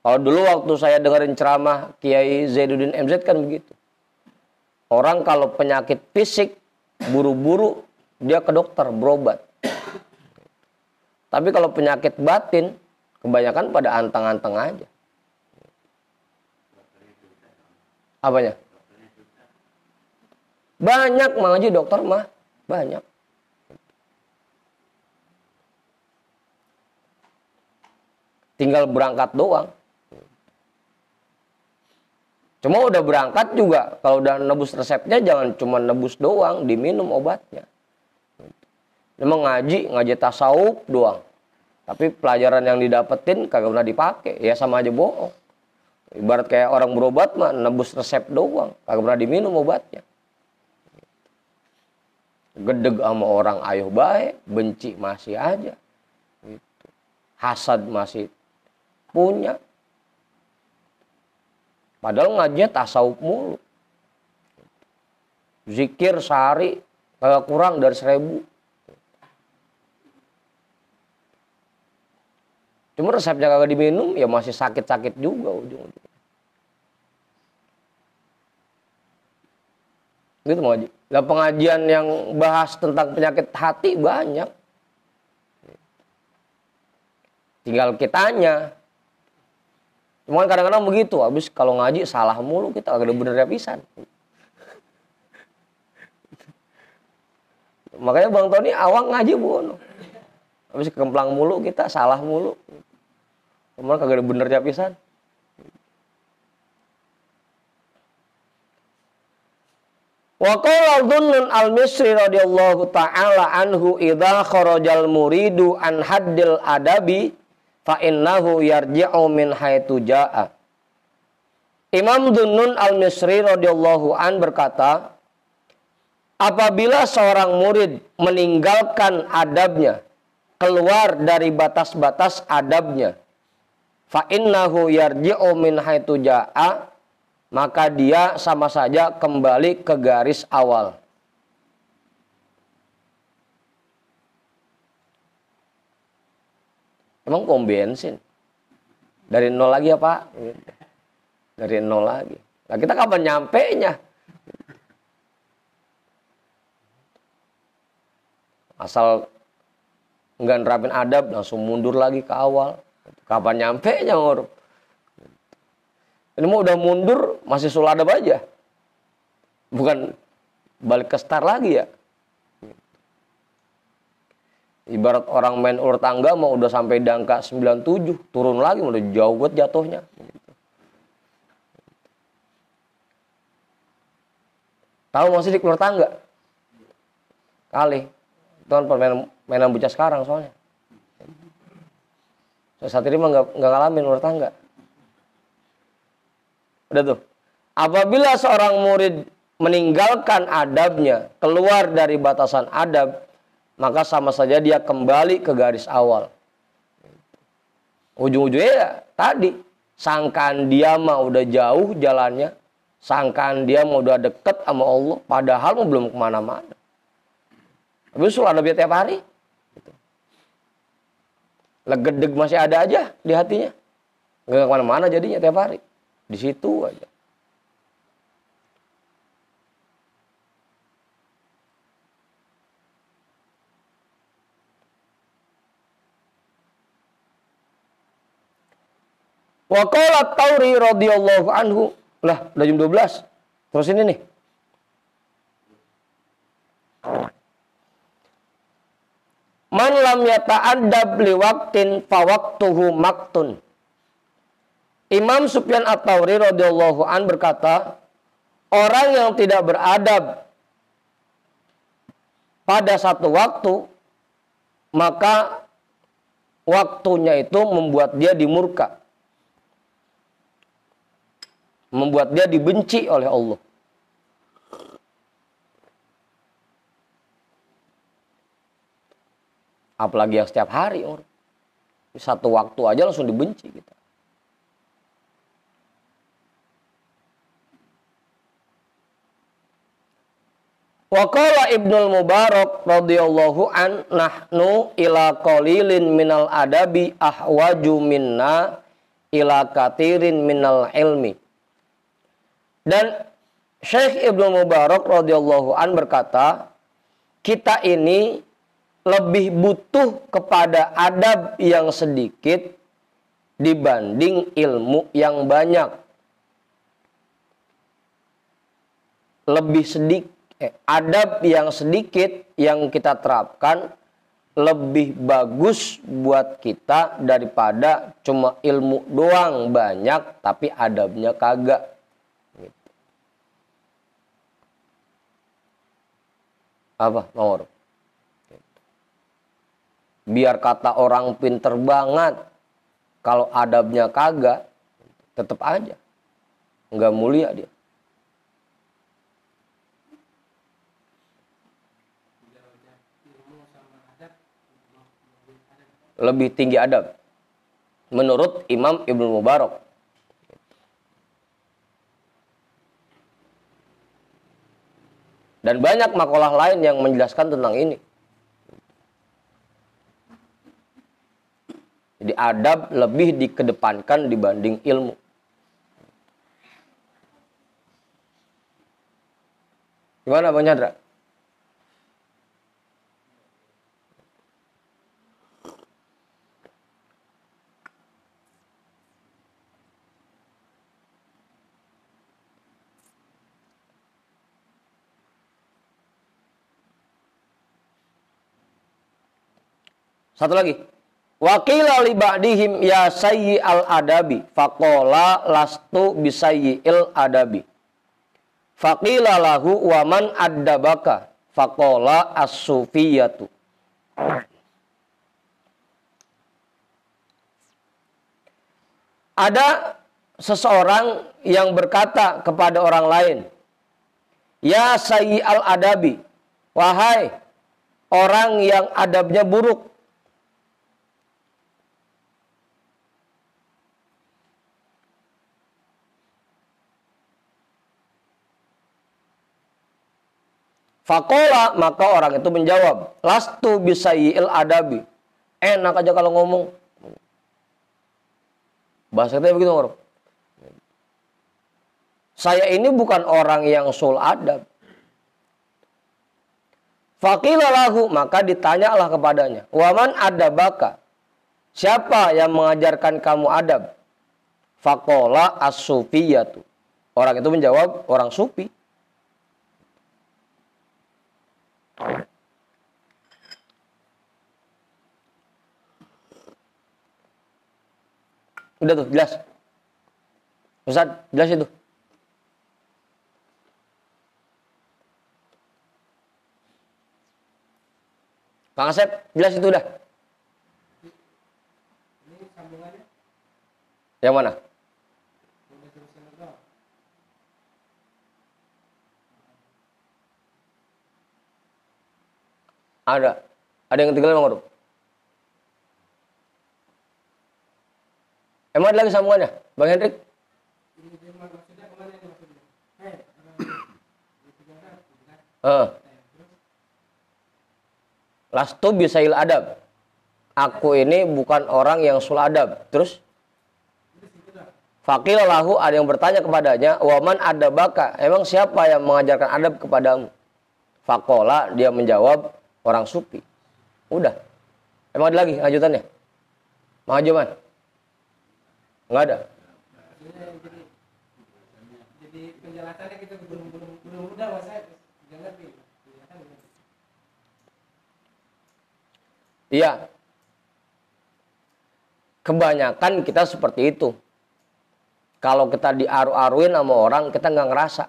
B: Kalau dulu waktu saya dengerin ceramah Kiai Zainuddin MZ kan begitu. Orang kalau penyakit fisik, buru-buru dia ke dokter berobat. Tapi kalau penyakit batin, kebanyakan pada anteng-anteng aja. Apanya? Banyak mengaji dokter mah, banyak. Tinggal berangkat doang. Cuma udah berangkat juga, kalau udah nebus resepnya jangan cuma nebus doang, diminum obatnya. Memang ngaji tasawuf doang. Tapi pelajaran yang didapetin kagak pernah dipakai, ya sama aja bohong. Ibarat kayak orang berobat mah nebus resep doang, kagak pernah diminum obatnya. Gedeg sama orang ayo baik, benci masih aja. Gitu. Hasad masih punya. Padahal ngajinya tasawuf mulu. Zikir sehari kagak kurang dari 1000. Cuma resepnya kagak diminum, ya masih sakit-sakit juga ujung-ujungnya. Gitu mau Haji. Nah, pengajian yang bahas tentang penyakit hati banyak. Tinggal kitanya. Cuman kadang-kadang begitu, habis kalau ngaji salah mulu kita kagak ada benernya pisan. Makanya Bang Tony awang ngaji bono. Habis kemplang mulu kita salah mulu. Cuman kagak ada benernya pisan. Wa qala Dhunnun al-Misri radhiyallahu ta'ala anhu idza kharajal muridu an haddil adabi fa innahu yarji'u min haitsu jaa'a. Imam Dhunnun al-Misri radhiyallahu an berkata, apabila seorang murid meninggalkan adabnya, keluar dari batas-batas adabnya, fa innahu yarji'u min haitsu jaa'a, maka dia sama saja kembali ke garis awal. Emang pom bensin? Dari nol lagi ya Pak? Dari nol lagi. Nah kita kapan nyampe-nya? Asal nggak nerapin adab, langsung mundur lagi ke awal. Kapan nyampe-nya nguruk? Ini mau udah mundur, masih sul adab aja. Bukan balik ke start lagi ya. Ibarat orang main ular tangga mau udah sampai di angka 97, turun lagi udah jauh banget jatuhnya. Tahu masih di ular tangga? Kali. Itu kan permainan bocah sekarang soalnya. Saat ini mah nggak ngalamin ular tangga. Udah tuh. Apabila seorang murid meninggalkan adabnya, keluar dari batasan adab, maka sama saja dia kembali ke garis awal. Ujung-ujungnya ya tadi, Sangkaan dia mah udah jauh jalannya. Sangkaan dia mah udah deket sama Allah. Padahal mah belum kemana-mana. Tapi usul ada tiap hari. Gitu. Legedeg masih ada aja di hatinya. Nggak kemana-mana jadinya tiap hari. Di situ aja. Wa qala Tauri radhiyallahu anhu. Lah, udah jam 12. Terus ini nih. Man lam yata'addab li waqtin fa waqtuhu maktun. Imam Sufyan At-Tauri radhiyallahu an berkata, orang yang tidak beradab pada satu waktu, maka waktunya itu membuat dia dimurka. Membuat dia dibenci oleh Allah. Apalagi yang setiap hari. Satu waktu aja langsung dibenci kita. Wa qala Ibnul Mubarak radhiyallahu an nahnu ila qalilin minal adabi ahwaju minna ila katirin minal ilmi. Dan Syekh Ibnu Mubarak radhiyallahu an berkata, kita ini lebih butuh kepada adab yang sedikit dibanding ilmu yang banyak. Lebih sedikit, adab yang sedikit yang kita terapkan lebih bagus buat kita daripada cuma ilmu doang banyak tapi adabnya kagak. Apa, Mawar? Biar kata orang pinter banget, kalau adabnya kagak, tetap aja nggak mulia dia. Lebih tinggi adab, menurut Imam Ibnu Mubarak. Dan banyak makalah lain yang menjelaskan tentang ini. Jadi adab lebih dikedepankan dibanding ilmu. Gimana Bang Chandra? Satu lagi. Waqila li ba'dihim ya sayyi al-adabi faqala lastu bisayyi'il adabi. Faqila lahu wa man addabaka faqala as-sufiyatu. Ada seseorang yang berkata kepada orang lain, ya sayyi al-adabi, wahai orang yang adabnya buruk. Faqala, maka orang itu menjawab, lastu bisayyi'il adabi. Enak aja kalau ngomong. Bahasa kita begitu, orang. Saya ini bukan orang yang sul adab. Faqila lahu, maka ditanyalah kepadanya, waman adabaka, siapa yang mengajarkan kamu adab? Faqala as-sufiyatu. Orang itu menjawab, orang sufi. Udah tuh, jelas. Ustaz, jelas itu. Kang Asep, jelas itu udah.
D: Ini sambungannya?
B: Yang mana? Ada. Ada yang ketinggalan, Bang Orub? Emang ada lagi sambungannya, Bang Hendrik? Lastu bisail adab. Aku ini bukan orang yang sul adab. Terus? Faqila lahu, ada yang bertanya kepadanya, waman adabaka, emang siapa yang mengajarkan adab kepadamu? Faqala, dia menjawab, orang sufi. Udah. Emang ada lagi lanjutannya? Mang Ajuman? Enggak ada.
D: Jadi penjelasannya kita belum mudah saya nggak ngerti.
B: Iya. Kebanyakan kita seperti itu. Kalau kita diaru-aruin sama orang, kita nggak ngerasa.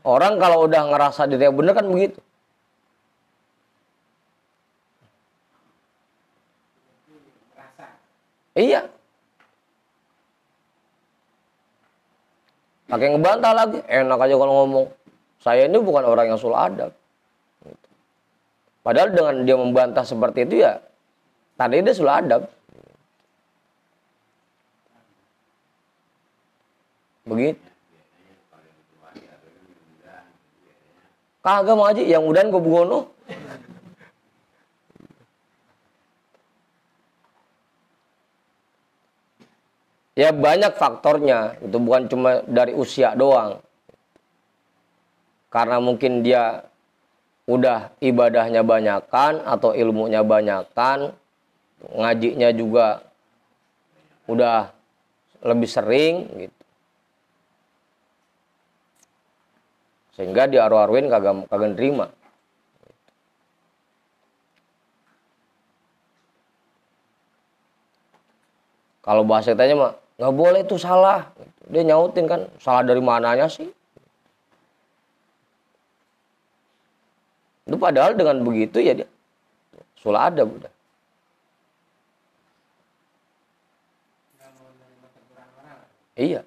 B: Orang kalau udah ngerasa dirinya bener kan begitu. Iya. Pakai ngebantah lagi. Enak aja kalau ngomong. Saya ini bukan orang yang sul adab. Padahal dengan dia membantah seperti itu ya, tadi dia sul adab. Begitu. Kagak mau aja, yang udan gue bugono. Ya banyak faktornya, itu bukan cuma dari usia doang. Karena mungkin dia udah ibadahnya banyakan atau ilmunya banyakan, ngajinya juga udah lebih sering gitu. Sehingga diaru-aruin kagak nerima. Kalau bahasa kitanya mah nggak boleh itu salah. Dia nyautin kan, salah dari mananya sih? Itu padahal dengan begitu ya dia sulah adab udah. Iya.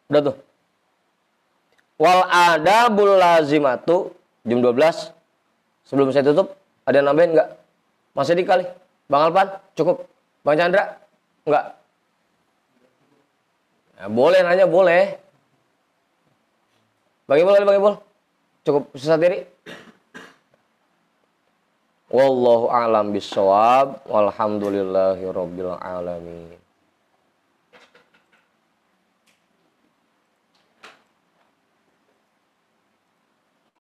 B: Udah tuh. Wal adabul lazimatu jam 12. Sebelum saya tutup, ada yang nambahin enggak? Masih dikali. Bang Alpan, cukup. Bang Chandra, enggak? Ya, boleh nanya, boleh. Bang Ibul. Cukup susah diri. Wallahu a'lam bishawab. Walhamdulillahirabbil alamin.